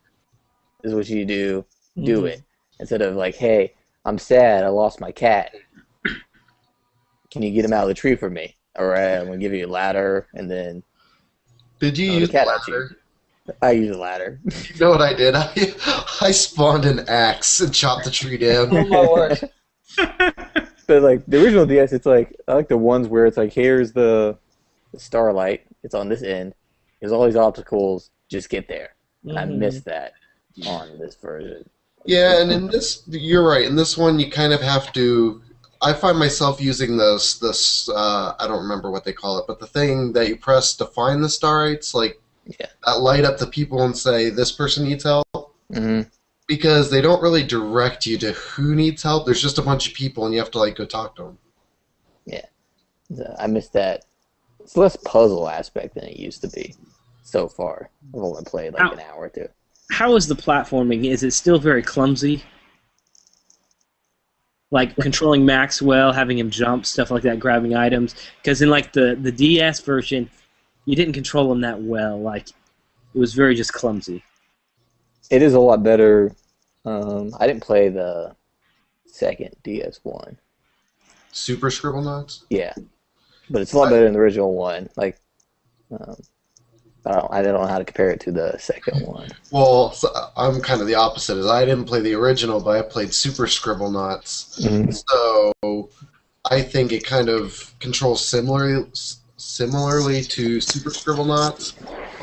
this is what you do. Do it. Instead of hey, I'm sad, I lost my cat. Can you get him out of the tree for me? Alright, I'm going to give you a ladder, and then... Did you use the ladder? I use a ladder. You know what I did? I spawned an axe and chopped the tree down. Oh my word. But the original DS, it's I like the ones where it's here's the starlight, it's on this end, there's all these obstacles, just get there. And I missed that on this version. Yeah, and in this, you're right. In this one, you kind of have to. I find myself using this. I don't remember what they call it, but the thing that you press to find the stars, that light up the people and say this person needs help. Hmm. because they don't really direct you to who needs help. There's just a bunch of people, and you have to like go talk to them. Yeah, I miss that. It's less puzzle aspect than it used to be. So far, I've only played like an hour or two. How is the platforming? Is it still very clumsy? Like controlling Maxwell, having him jump, stuff like that, grabbing items. Because in like the DS version, you didn't control him that well. Like it was very just clumsy. It is a lot better. I didn't play the second DS one. Super Scribble Knots? Yeah, but it's a lot better than the original one. Like, I don't know how to compare it to the second one. Well, so I'm kind of the opposite. As I didn't play the original, but I played Super Scribble Knots. Mm-hmm. So I think it kind of controls similarly to Super Scribble Knots,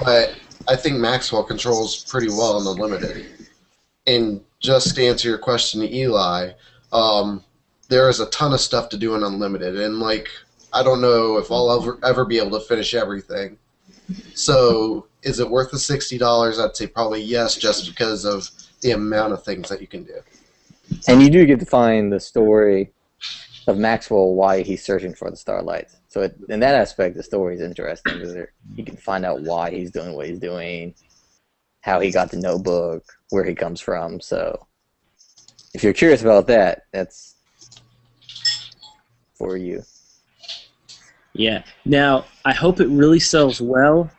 but I think Maxwell controls pretty well in Unlimited. And just to answer your question to Eli, there is a ton of stuff to do in Unlimited, and like I don't know if I'll ever be able to finish everything. So is it worth the $60? I'd say probably yes, just because of the amount of things that you can do. And you do get to find the story of Maxwell, why he's searching for the Starlights. So in that aspect, the story is interesting because you can find out why he's doing what he's doing, how he got the notebook, where he comes from. So if you're curious about that, that's for you. Yeah. Now, I hope it really sells well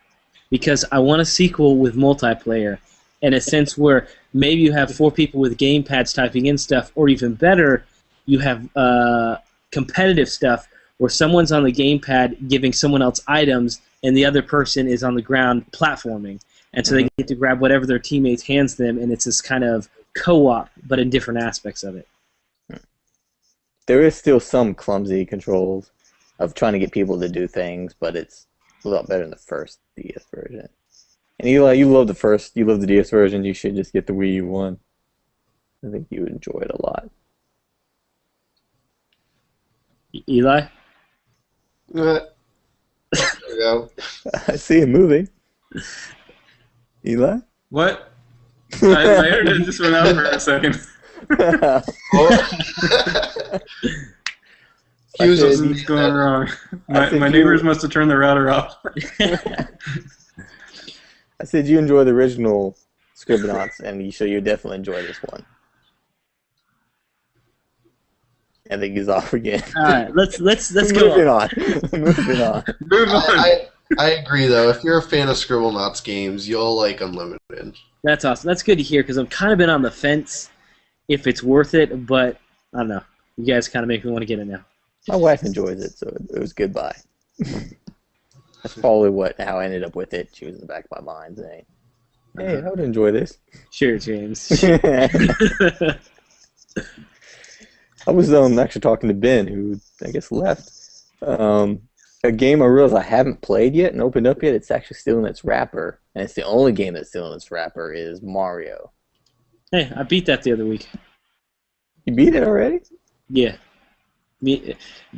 because I want a sequel with multiplayer in a sense where maybe you have 4 people with gamepads typing in stuff, or even better, you have competitive stuff where someone's on the gamepad giving someone else items and the other person is on the ground platforming. And so they get to grab whatever their teammates hands them, and it's this kind of co-op, but in different aspects of it. There is still some clumsy controls of trying to get people to do things, but it's a lot better than the first DS version. And you love the DS version, you should just get the Wii U one. I think you would enjoy it a lot. Eli? There we go. I see him moving. Eli? What? My internet just went out for a second. Hughes was What's going wrong? My neighbors must have turned the router off. I said you enjoy the original Scribblenauts, and so you definitely enjoy this one. I think he's off again. All right, let's go Moving on. Moving on. Move on. I agree, though. If you're a fan of Scribblenauts games, you'll like Unlimited. That's awesome. That's good to hear because I've kind of been on the fence if it's worth it, but I don't know. You guys kind of make me want to get it now. My wife enjoys it, so it was good buy. That's probably how I ended up with it. She was in the back of my mind saying, "Hey, I would enjoy this." Sure, James. I was actually talking to Ben, who I guess left. A game I realized I haven't played yet and opened up yet. It's actually still in its wrapper, and it's the only game that's still in its wrapper is Mario. Hey, I beat that the other week. You beat it already? Yeah.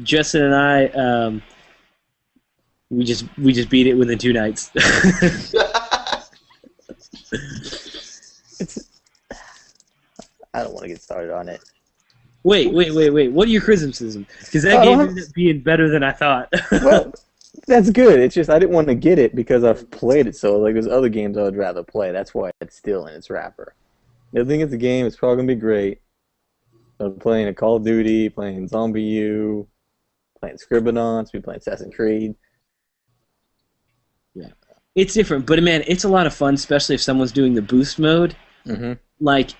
Justin and I, we just beat it within 2 nights. I don't want to get started on it. Wait. What are your criticisms? Because that game ended up being better than I thought. Well, that's good. It's just I didn't want to get it because I've played it so. Like there's other games I would rather play. That's why it's still in its wrapper. I think it's a game. It's probably gonna be great. I'm playing a Call of Duty, playing Zombie U, playing Scribblenauts, playing Assassin's Creed. Yeah, it's different, but man, it's a lot of fun, especially if someone's doing the boost mode. Mm-hmm. Like,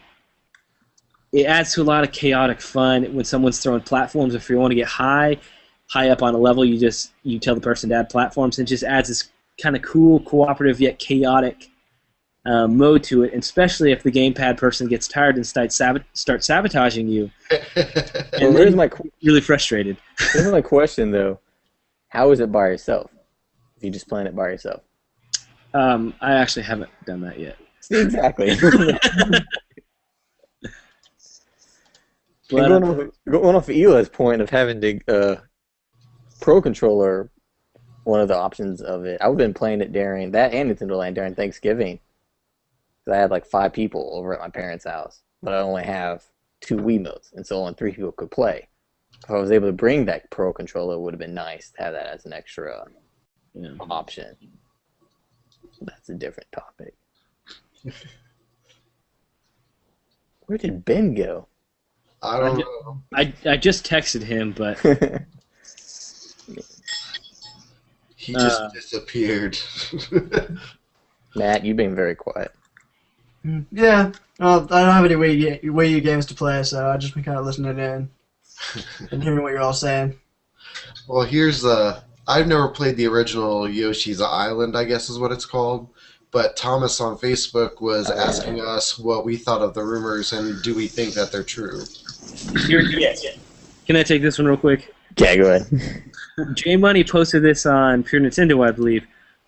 it adds to a lot of chaotic fun when someone's throwing platforms. If you want to get high up on a level, you tell the person to add platforms, and it just adds this kind of cool, cooperative yet chaotic mode to it, and especially if the gamepad person gets tired and starts sabotaging you. And then really frustrated. Here's my question, though. How is it by yourself? If you're just playing it by yourself? I actually haven't done that yet. Exactly. But, going off Eli's point of having the Pro Controller, one of the options of it, I've been playing it during that and Nintendo Land during Thanksgiving. 'Cause I had like 5 people over at my parents' house, but I only have 2 Wiimotes, and so only 3 people could play. If I was able to bring that Pro controller, it would have been nice to have that as an extra option. That's a different topic. Where did Ben go? I don't know. I just texted him, but He just disappeared. Matt, you've been very quiet. Yeah, well, I don't have any Wii U games to play, so I've just been kind of listening in and hearing what you're all saying. Well, here's I've never played the original Yoshi's Island, I guess is what it's called. But Thomas on Facebook was asking us what we thought of the rumors and do we think that they're true. yes. Can I take this one real quick? Okay, go ahead. J Money posted this on Pure Nintendo, I believe.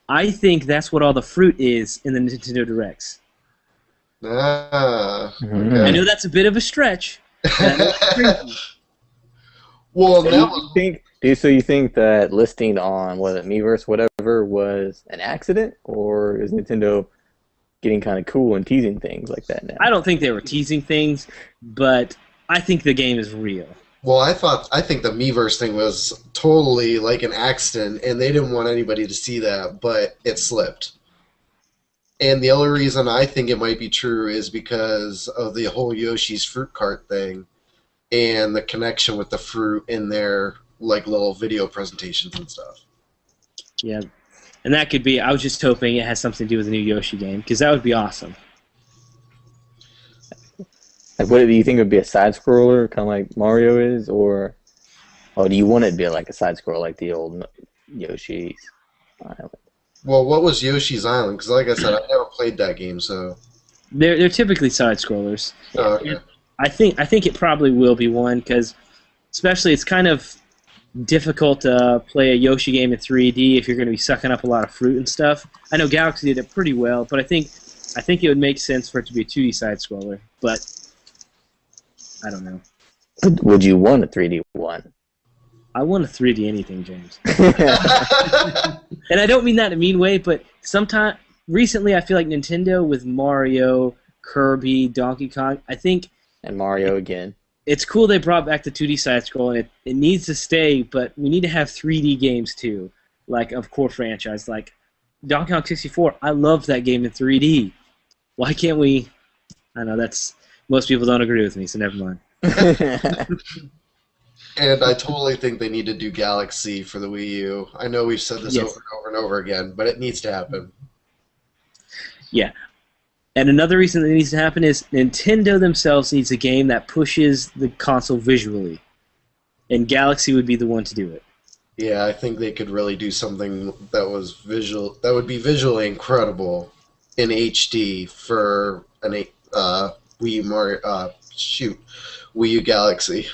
I think that's what all the fruit is in the Nintendo Directs. Ah, Mhm. I know that's a bit of a stretch. Well, So now you think that listing on Miiverse, whatever, was an accident, or is Nintendo getting kind of cool and teasing things like that now? I don't think they were teasing things, but I think the game is real. Well, I think the Miiverse thing was totally like an accident, and they didn't want anybody to see that, but it slipped. And the only reason I think it might be true is because of the whole Yoshi's fruit cart thing, and the connection with the fruit in their like little video presentations and stuff. Yeah, and that could be. I was just hoping it has something to do with the new Yoshi game because that would be awesome. Like, what do you think would be a side scroller, kind of like Mario is, or do you want it to be like a side scroller like the old Yoshi's Island? Well, what was Yoshi's Island? Because like I said, I never played that game, so. They're typically side scrollers. Oh, okay. I think it probably will be one because, especially, it's kind of difficult to play a Yoshi game in 3D if you're going to be sucking up a lot of fruit and stuff. I know Galaxy did it pretty well, but I think it would make sense for it to be a 2D side scroller. But I don't know. Would you want a 3D one? I want a 3D anything, James. And I don't mean that in a mean way, but recently I feel like Nintendo with Mario, Kirby, Donkey Kong, I think. And Mario again. It's cool they brought back the 2D side scroll, and it needs to stay, but we need to have 3D games too, like of core franchise. Like Donkey Kong 64, I love that game in 3D. Why can't we? I know most people don't agree with me, so never mind. And I totally think they need to do Galaxy for the Wii U. I know we've said this over and over and over again, but it needs to happen. Yeah. And another reason that needs to happen is Nintendo themselves needs a game that pushes the console visually. And Galaxy would be the one to do it. Yeah, I think they could really do something that would be visually incredible in HD for an Wii U Galaxy.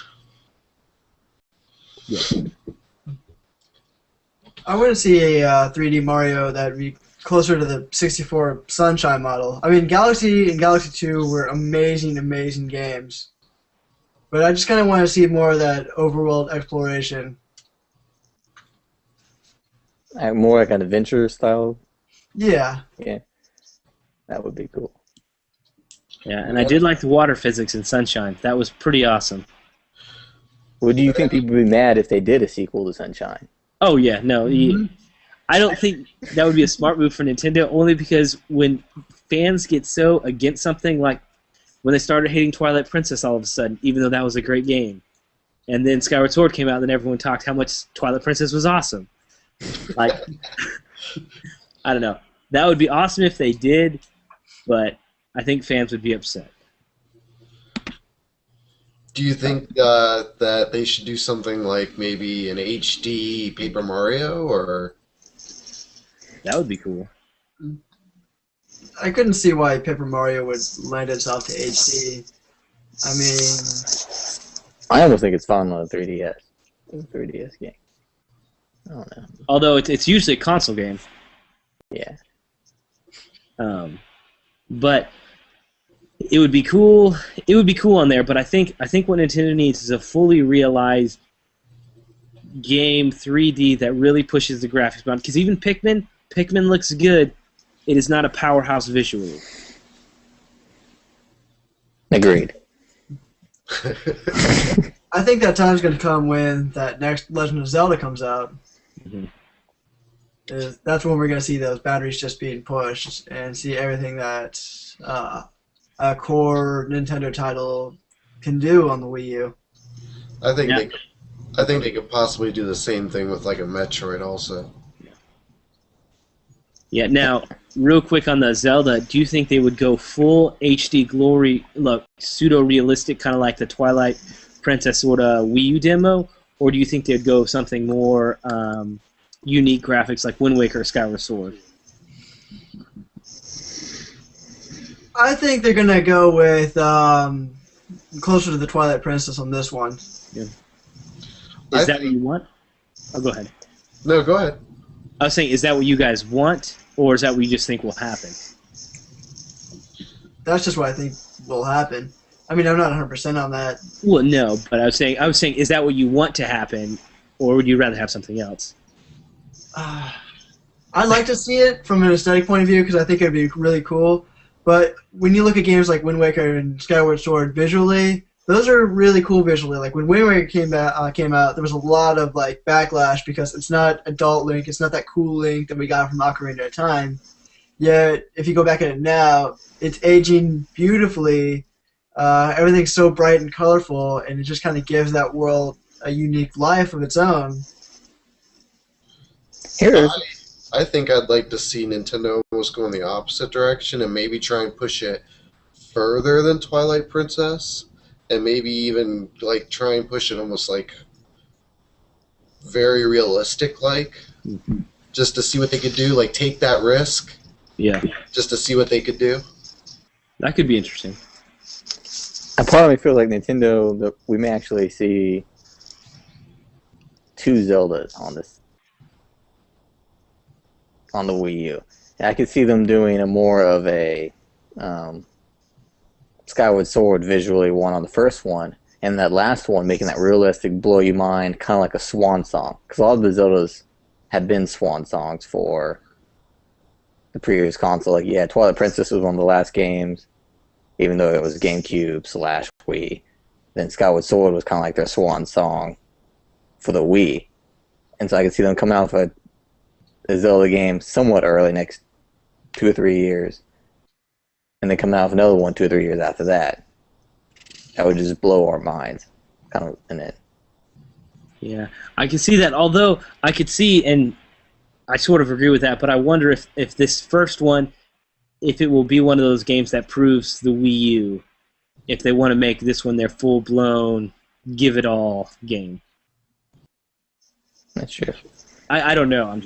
Yeah. I want to see a 3D Mario that would be closer to the 64 Sunshine model. I mean, Galaxy and Galaxy 2 were amazing, amazing games. But I just kind of want to see more of that overworld exploration. More like an adventure style? Yeah. Yeah. That would be cool. Yeah, and I did like the water physics in Sunshine. That was pretty awesome. Would you think people would be mad if they did a sequel to Sunshine? Oh, yeah, no. I don't think that would be a smart move for Nintendo, only because when fans get so against something, like when they started hating Twilight Princess all of a sudden, even though that was a great game, and then Skyward Sword came out, and then everyone talked how much Twilight Princess was awesome. Like, I don't know. That would be awesome if they did, but I think fans would be upset. Do you think that they should do something like maybe an HD Paper Mario, or? That would be cool. I couldn't see why Paper Mario would lend itself to HD. I mean, I almost think it's fun on the 3DS. It's a 3DS game. I don't know. Although it's usually a console game. Yeah. But it would be cool. It would be cool on there. But I think what Nintendo needs is a fully realized game 3D that really pushes the graphics beyond. Because even Pikmin looks good. It is not a powerhouse visually. Agreed. I think that time's going to come when that next Legend of Zelda comes out. Mhm. That's when we're going to see those boundaries just being pushed and see everything that a core Nintendo title can do on the Wii U. I think Yeah. they could possibly do the same thing with like a Metroid also. Yeah. Now, real quick on the Zelda, do you think they would go full HD glory, look, pseudo-realistic, kind of like the Twilight Princess sort of Wii U demo, or do you think they'd go something more unique graphics like Wind Waker or Skyward Sword? I think they're going to go with closer to the Twilight Princess on this one. Is I that what think- you want? Oh, go ahead. No, go ahead. I was saying, is that what you guys want, or is that what you just think will happen? That's just what I think will happen. I mean, I'm not 100% on that. Well, no, but I was saying, is that what you want to happen, or would you rather have something else? I'd like to see it from an aesthetic point of view because I think it'd be really cool. But when you look at games like Wind Waker and Skyward Sword visually, those are really cool visually. Like when Wind Waker came out, there was a lot of like backlash because it's not adult Link, it's not that cool Link that we got from Ocarina of Time. Yet if you go back at it now, it's aging beautifully. Everything's so bright and colorful, and it just kind of gives that world a unique life of its own. Here, I think I'd like to see Nintendo almost go in the opposite direction and maybe try and push it further than Twilight Princess, and maybe even like try and push it almost like very realistic, like just to see what they could do. Like take that risk, Yeah, just to see what they could do. that could be interesting. a part of me feels like Nintendo, that we may actually see 2 Zeldas on the Wii U. And I could see them doing a more of a Skyward Sword visually one on the first one, and that last one making that realistic, blow you mind, kind of like a swan song. Because all of the Zeldas have been swan songs for the previous console. Like, yeah, Twilight Princess was one of the last games, even though it was GameCube / Wii. Then Skyward Sword was kind of like their swan song for the Wii. And so I could see them coming out with a Zelda game somewhat early, next 2 or 3 years, and then coming out with another one 2 or 3 years after that. That would just blow our minds, kind of, in it. Yeah, I can see that. Although I could see, and I sort of agree with that, but I wonder if this first one, if it will be one of those games that proves the Wii U, if they want to make this one their full-blown, give-it-all game. That's true. I don't know. I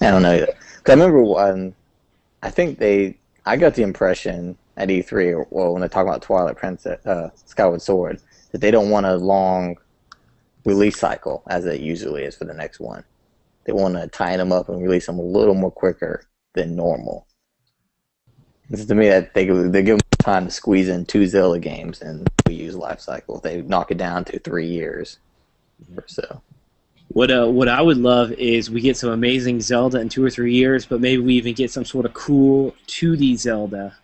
don't know either. 'Cause I remember when, I got the impression at E3, or well, when they talk about Twilight Princess, Skyward Sword, that they don't want a long release cycle as it usually is for the next one. They want to tie them up and release them a little more quicker than normal. It's to me that they give them time to squeeze in 2 Zelda games and we use life cycle. They knock it down to 3 years or so. What I would love is we get some amazing Zelda in 2 or 3 years, but maybe we even get some sort of cool 2D Zelda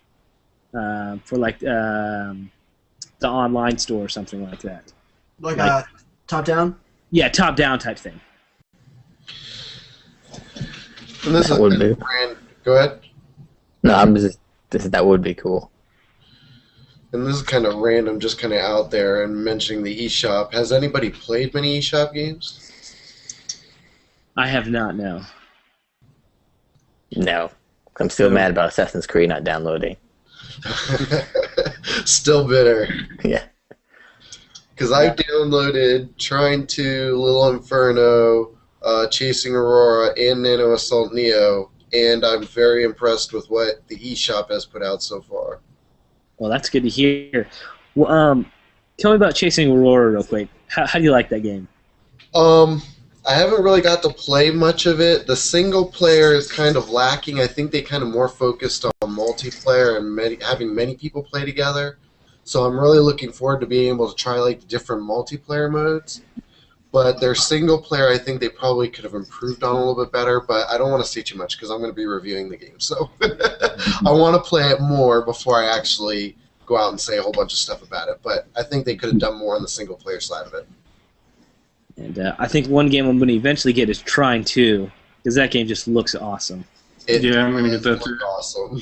for like the online store or something like that. Like a top-down? Yeah, top-down type thing. And this That is would kind be. of brand. Go ahead. No, that would be cool. And this is kind of random, just kind of out there and mentioning the eShop. Has anybody played many eShop games? I have not, no. No. I'm still mad about Assassin's Creed not downloading. Still bitter. Yeah. Because I downloaded Trying to, Little Inferno, Chasing Aurora, and Nano Assault Neo, and I'm very impressed with what the eShop has put out so far. Well, that's good to hear. Well, tell me about Chasing Aurora real quick. How do you like that game? I haven't really got to play much of it. The single player is kind of lacking. I think they kind of more focused on multiplayer and having many people play together. So I'm really looking forward to being able to try like the different multiplayer modes. But their single player, I think they probably could have improved on a little bit better. But I don't want to say too much because I'm going to be reviewing the game. So I want to play it more before I actually go out and say a whole bunch of stuff about it. But I think they could have done more on the single player side of it. And I think one game I'm going to eventually get is Trine 2, because that game just looks awesome. Yeah, I'm going to get that does too. look awesome.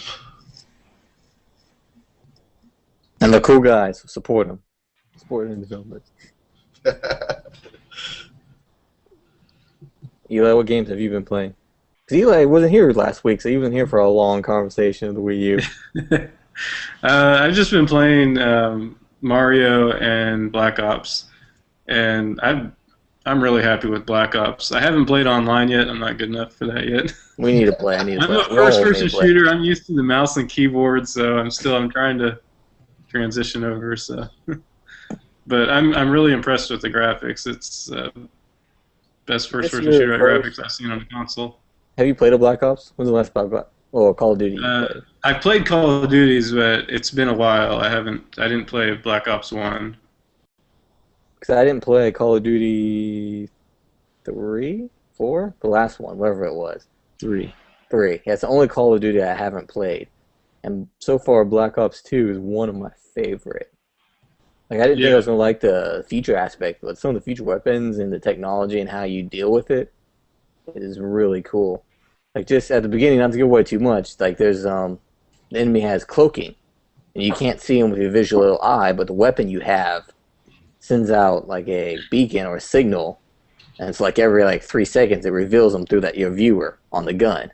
And the cool guys, support them. Support them development. Eli, what games have you been playing? Because Eli wasn't here last week, so he wasn't here for a long conversation of the Wii U. I've just been playing Mario and Black Ops, and I'm really happy with Black Ops. I haven't played online yet. I'm not good enough for that yet. We need to play. I need to I'm play. a first-person shooter. I'm used to the mouse and keyboard, so I'm trying to transition over. So, but I'm really impressed with the graphics. It's best first-person shooter graphics I've seen on the console. Have you played a Black Ops? When's the last Black Ops? Oh, Call of Duty. You played? I've played Call of Duties, but it's been a while. I didn't play Black Ops 1. Because I didn't play Call of Duty 3, 4, the last one, whatever it was. 3. Yeah, it's the only Call of Duty I haven't played, and so far Black Ops 2 is one of my favorite. Like, I didn't think I was gonna like the feature aspect, but some of the feature weapons and the technology and how you deal with it is really cool. Like, just at the beginning, not to give away too much, like there's the enemy has cloaking, and you can't see him with your visual eye, but the weapon you have sends out like a beacon or a signal, and it's like every 3 seconds it reveals them through your viewer on the gun,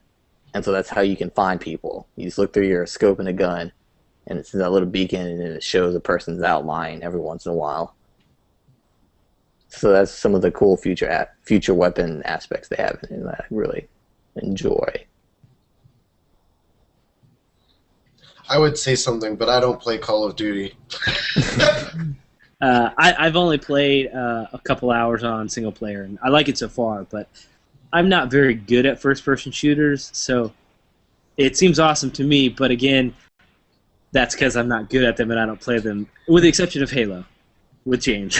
and so that's how you can find people. You just look through your scope in the gun, and it sends out a little beacon, and then it shows a person's outline every once in a while. So that's some of the cool future weapon aspects they have, and I really enjoy. I would say something, but I don't play Call of Duty. I've only played a couple hours on single player, and I like it so far, but I'm not very good at first-person shooters, so it seems awesome to me, but again, that's because I'm not good at them and I don't play them, with the exception of Halo, with James.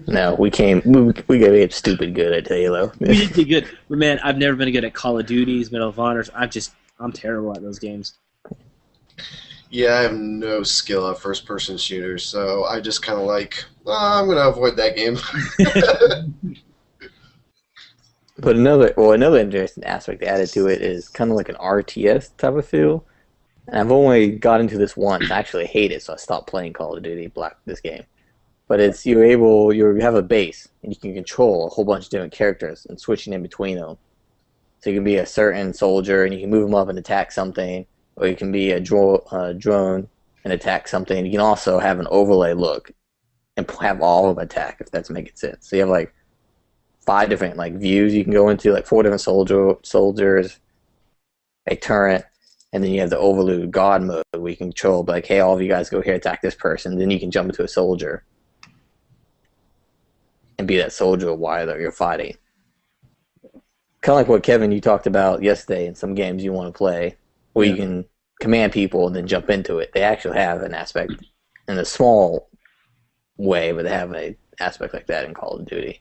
No, we get stupid good at Halo. We did be good, but man, I've never been good at Call of Duties, Medal of Honors. I'm terrible at those games. Yeah, I have no skill at first-person shooters, so I just kind of I'm going to avoid that game. But another interesting aspect added to it is kind of like an RTS type of feel. And I've only got into this once. I actually hate it, so I stopped playing Call of Duty this game. But it's you have a base, and you can control a whole bunch of different characters and switching in between them. So you can be a certain soldier, and you can move them up and attack something. Or you can be a drone and attack something. You can also have an overlay look and have all of them attack, if that's making sense. So you have 5 different views you can go into, 4 different soldiers, a turret, and then you have the overload god mode where you can control, hey, all of you guys go here, attack this person. Then you can jump into a soldier and be that soldier while you're fighting. Kind of like what Kevin you talked about yesterday in some games you want to play, where you can command people and then jump into it. They actually have an aspect in a small way, but they have an aspect like that in Call of Duty.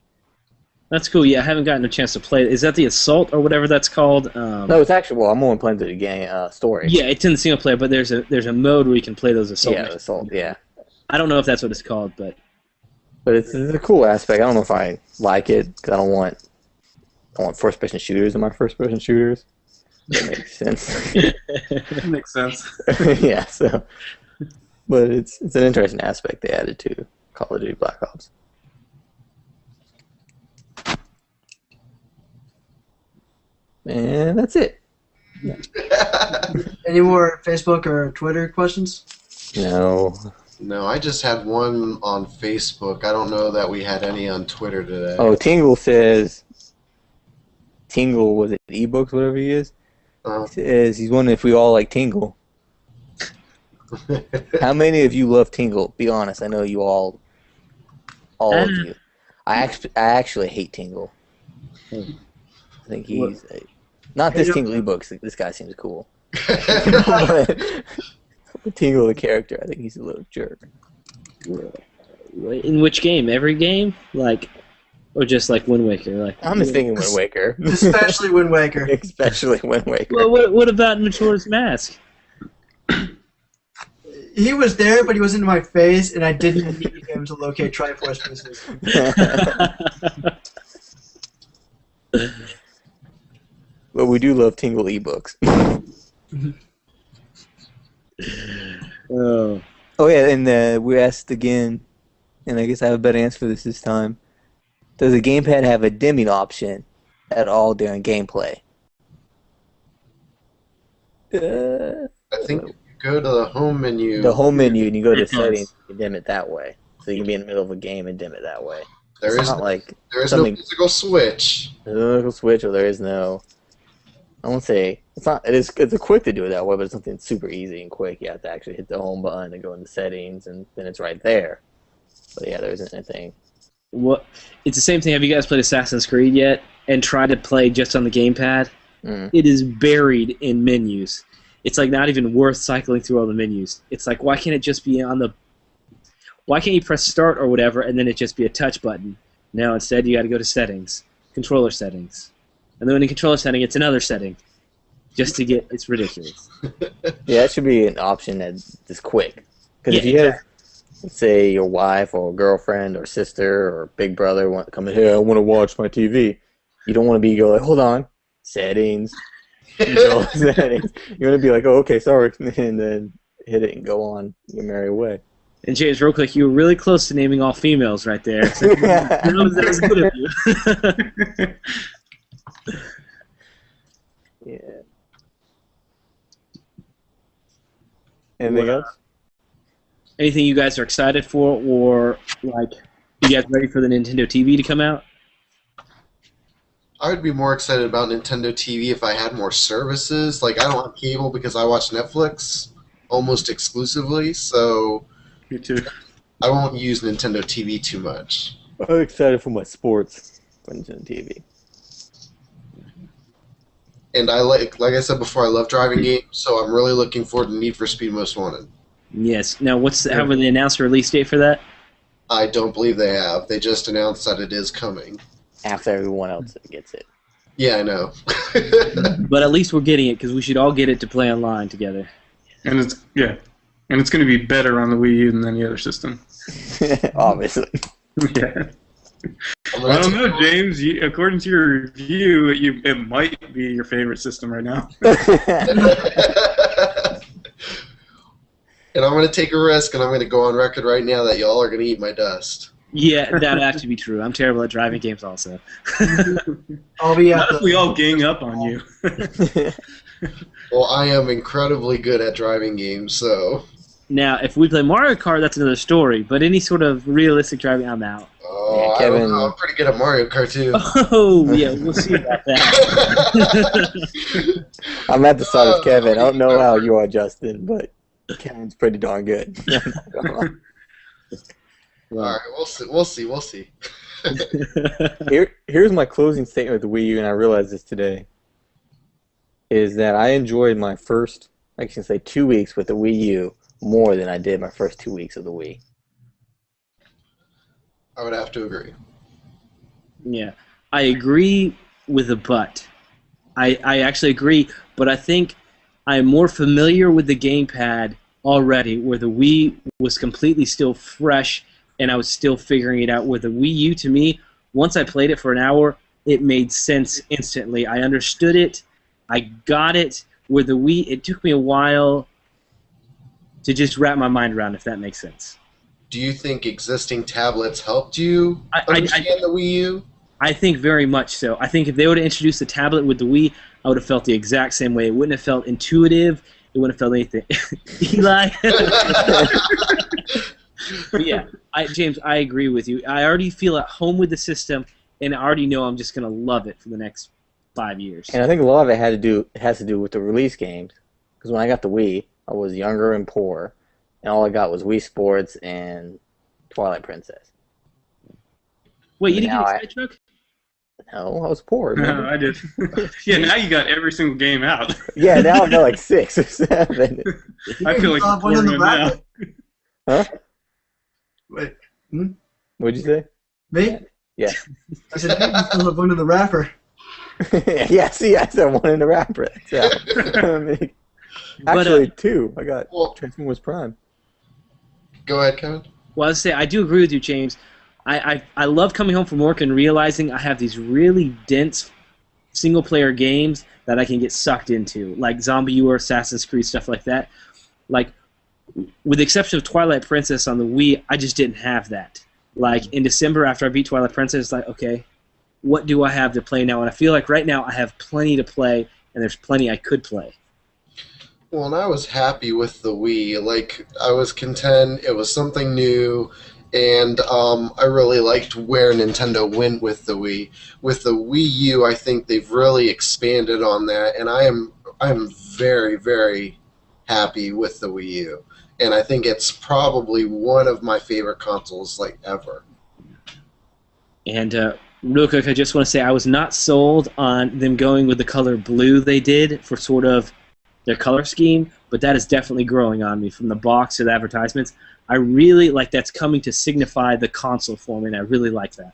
That's cool. Yeah, I haven't gotten a chance to play it. Is that the Assault or whatever that's called? No, it's actually, I'm only playing through the game story. Yeah, it's in the single player, but there's a mode where you can play those Assault. Yeah, Assault, yeah. I don't know if that's what it's called, but it's a cool aspect. I don't know if I like it, because I want first-person shooters in my first-person shooters. That makes sense. That makes sense. Yeah, so. But it's an interesting aspect they added to Call of Duty Black Ops. And that's it. Any more Facebook or Twitter questions? No. No, I just had one on Facebook. I don't know that we had any on Twitter today. Oh, Tingle says... Tingle, was it ebooks, whatever he is? Says he's wondering if we all like Tingle. How many of you love Tingle? Be honest. I know you all of you. I actually hate Tingle. I think he's not this Tingle ebooks. This guy seems cool. Tingle the character. I think he's a little jerk. in which game? Every game? Or just Wind Waker? I'm just thinking Wind Waker. Especially Wind Waker. Especially Wind Waker. Well, what about Majora's Mask? He was there, but he was in my face, and I didn't need him to locate Triforce pieces. But we do love Tingle ebooks. Oh. Oh yeah, and we asked again, and I guess I have a better answer for this time. Does the gamepad have a dimming option at all during gameplay? I think if you go to the home menu. The home menu, and you go to It does. settings, you dim it that way. So you can be in the middle of a game and dim it that way. There It's is not like there is no something- physical switch. there's no little switch, or there is no. I won't say it's not. It's a quick to do it that way, but it's something super easy and quick. You have to actually hit the home button and go into settings, and then it's right there. But yeah, there isn't anything. What? It's the same thing. Have you guys played Assassin's Creed yet and tried to play just on the gamepad? Mm. It is buried in menus. It's like not even worth cycling through all the menus. It's like, why can't it just be on the... Why can't you press start or whatever and then it just be a touch button? No, instead you got to go to settings, controller settings. And then in the controller setting, it's another setting. Just to get... It's ridiculous. Yeah, that should be an option that's just quick. Because Yeah, if you have, let's say, your wife or girlfriend or sister or big brother want to come in here, I want to watch my TV. You don't want to go like, hold on, settings, control settings. You want to be like, oh, okay, sorry, and then hit it and go on your merry way. And James, real quick, you were really close to naming all females right there. So that was good of you. Yeah. Anything else? Anything you guys are excited for, or like, you guys ready for the Nintendo TV to come out? I would be more excited about Nintendo TV if I had more services. Like, I don't have cable because I watch Netflix almost exclusively, so Me too. I won't use Nintendo TV too much. I'm excited for my sports on TV. And I like I said before, I love driving games, so I'm really looking forward to Need for Speed Most Wanted. Yes. Now, have they announced a release date for that? I don't believe they have. They just announced that it is coming. After everyone else gets it. Yeah, I know. But at least we're getting it because we should all get it to play online together. And it's going to be better on the Wii U than any other system. Obviously. Yeah. I don't know, James. According to your review, it might be your favorite system right now. And I'm going to take a risk, and I'm going to go on record right now that y'all are going to eat my dust. Yeah, that'd actually be true. I'm terrible at driving games also. I'll be at Not if we all gang up on you. Well, I am incredibly good at driving games, so... Now, if we play Mario Kart, that's another story. But any sort of realistic driving, I'm out. Oh, Yeah, I Kevin- don't know. I'm pretty good at Mario Kart, too. Oh, yeah, we'll see about that. I'm at the side of Kevin. I don't know how you are, Justin, but Kevin's pretty darn good. All right, we'll see. Here's my closing statement with the Wii U, and I realized this today, is that I enjoyed my first, I can say 2 weeks with the Wii U more than I did my first 2 weeks of the Wii. I would have to agree. Yeah, I agree with the but. I actually agree, but I think I'm more familiar with the gamepad already, where the Wii was completely still fresh, and I was still figuring it out. With the Wii U, to me, once I played it for an hour, it made sense instantly. I understood it. I got it. With the Wii, it took me a while to just wrap my mind around, if that makes sense. Do you think existing tablets helped you I- understand the Wii U? I think very much so. I think if they would have introduced the tablet with the Wii, I would have felt the exact same way. It wouldn't have felt intuitive. It wouldn't have felt anything. Eli? But yeah, James, I agree with you. I already feel at home with the system, and I already know I'm just going to love it for the next 5 years. And I think a lot of it has to do with the release games. Because when I got the Wii, I was younger and poor, and all I got was Wii Sports and Twilight Princess. Wait, you didn't Now get a Truck? No, I was poor. No, remember? I did. Yeah, now you got every single game out. Yeah, now I know like 6 or 7. I feel like One a poor in the man now. bracket? Huh? Wait, What'd you say? me? Yeah. I said, you still have one in the wrapper. Yeah, see, I said one in the wrapper. So, I mean, But, actually, 2. I got Well, Transformers Prime. Go ahead, Kevin. Well, I was say I do agree with you, James. I love coming home from work and realizing I have these really dense single-player games that I can get sucked into, like Zombie U or Assassin's Creed, stuff like that. Like, with the exception of Twilight Princess on the Wii, I just didn't have that. Like, in December after I beat Twilight Princess, it's like, okay, what do I have to play now? And I feel like right now I have plenty to play, and there's plenty I could play. Well, and I was happy with the Wii. Like, I was content. It was something new. And I really liked where Nintendo went with the Wii. With the Wii U, I think they've really expanded on that, and I am very, very happy with the Wii U. And I think it's probably one of my favorite consoles, like, ever. And real quick, I just want to say I was not sold on them going with the color blue they did for sort of their color scheme, but that is definitely growing on me from the box to the advertisements. I really like that's coming to signify the console for me, and I really like that.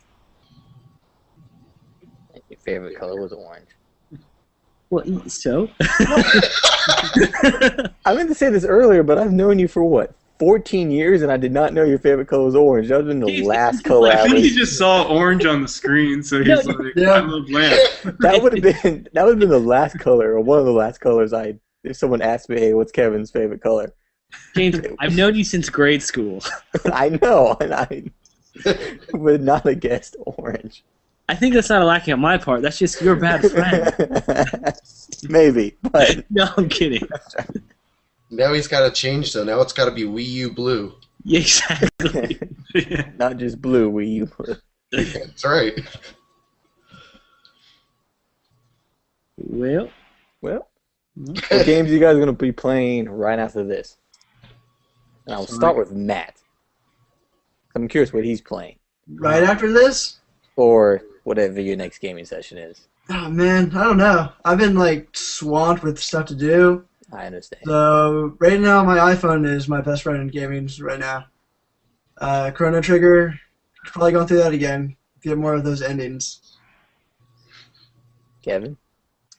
Your favorite color was orange. Well, so? I meant to say this earlier, but I've known you for, what, 14 years, and I did not know your favorite color was orange. That would have been the last color I I think was... he just saw orange on the screen, so he's like, Yeah. I love lamp. That would have been the last color, or one of the last colors if someone asked me, hey, what's Kevin's favorite color? James, I've known you since grade school. I know, and I would not have guessed orange. I think that's not a lacking on my part. That's just your bad friend. Maybe, but No, I'm kidding. Now he's got to change, though. Now it's got to be Wii U Blue. Yeah, exactly. not just blue, Wii U. That's right. Well, What games are you guys going to be playing right after this? And I'll start with Matt. I'm curious what he's playing. Right after this? Or whatever your next gaming session is. Oh, man, I don't know. I've been, like, swamped with stuff to do. I understand. So, right now, my iPhone is my best friend in gaming right now. Chrono Trigger, probably going through that again. Get more of those endings. Kevin?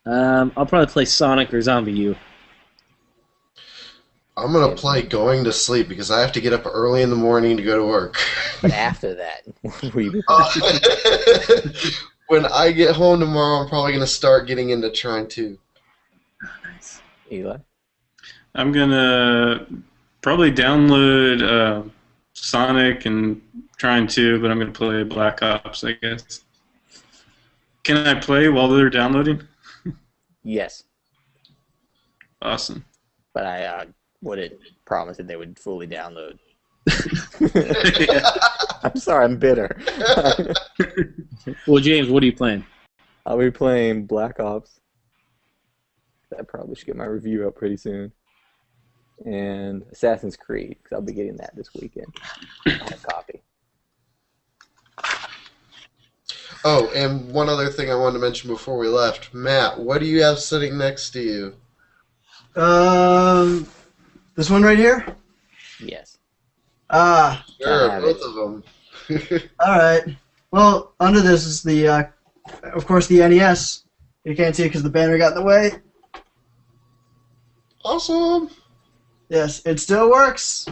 I'll probably play Sonic or Zombie U. I'm going to play Going to Sleep because I have to get up early in the morning to go to work. But after that, what will you be playing? When I get home tomorrow, I'm probably going to start getting into Trine 2. Nice. Eli? I'm going to probably download Sonic and Trine 2, but I'm going to play Black Ops, I guess. Can I play while they're downloading? Yes. Awesome. But I wouldn't promise that they would fully download. I'm sorry, I'm bitter. Well, James, what are you playing? I'll be playing Black Ops. I probably should get my review up pretty soon. And Assassin's Creed, because I'll be getting that this weekend. I'll have a copy. Oh, and one other thing I wanted to mention before we left. Matt, what do you have sitting next to you? This one right here? Yes. Ah, Sure, have both it. of them. alright. Well, under this is the, of course, the NES. You can't see it because the banner got in the way. Awesome. Yes, it still works.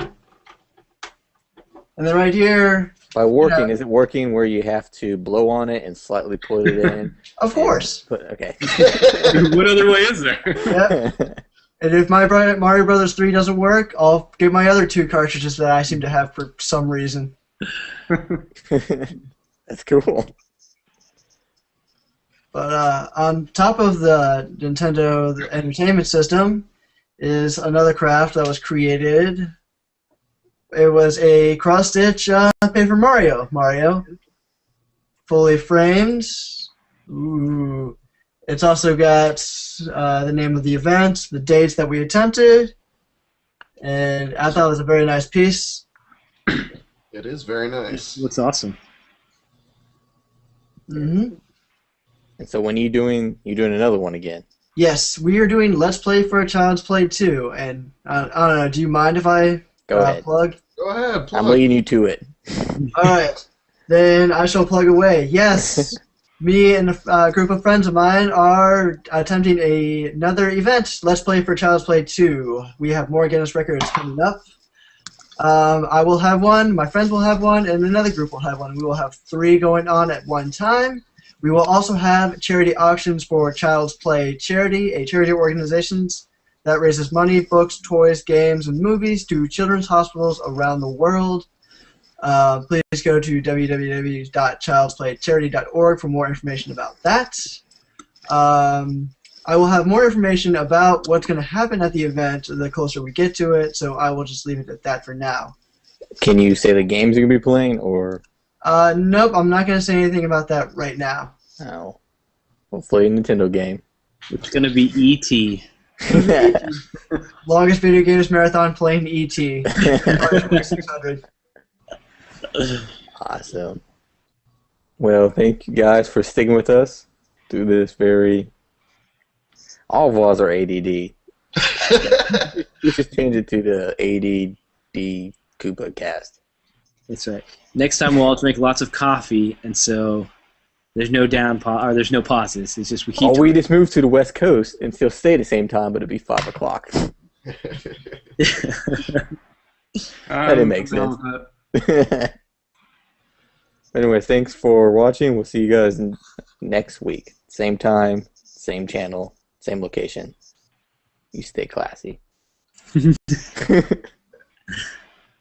And then right here, By working, Yeah. is it working where you have to blow on it and slightly put it in? of course. Okay. What other way is there? Yep. And if my Mario Brothers 3 doesn't work, I'll get my other 2 cartridges that I seem to have for some reason. That's cool. But on top of the Nintendo Entertainment System is another craft that was created. It was a cross-stitch Paper Mario. Fully framed. Ooh. It's also got the name of the event, the dates that we attempted, and I thought it was a very nice piece. It is very nice. Looks awesome. Mm-hmm. And so when you're doing another one again? Yes, we are doing Let's Play for a Child's Play 2, and I don't know, do you mind if I Go ahead. plug? Go ahead, plug. I'm leading you to it. Alright, then I shall plug away. Yes, me and a group of friends of mine are attempting another event, Let's Play for Child's Play 2. We have more Guinness records coming up. I will have one, my friends will have one, and another group will have one. We will have 3 going on at one time. We will also have charity auctions for Child's Play Charity, a charity organization that raises money, books, toys, games, and movies to children's hospitals around the world. Please go to www.childsplaycharity.org for more information about that. I will have more information about what's going to happen at the event the closer we get to it, so I will just leave it at that for now. Can you say the games you're going to be playing, or? Nope, I'm not going to say anything about that right now. Oh. Hopefully a Nintendo game. It's going to be E.T. Longest video games marathon playing E.T. 600. Awesome. Well, thank you guys for sticking with us through this very... All of us are ADD. We just change it to the ADD Koopa Kast. That's right. Next time we'll all drink lots of coffee, and so there's no there's no pauses. It's just we keep. We just move to the West Coast and still stay at the same time, but it'll be 5 o'clock. That didn't make sense. Anyway, thanks for watching. We'll see you guys next week. Same time, same channel, same location. You stay classy.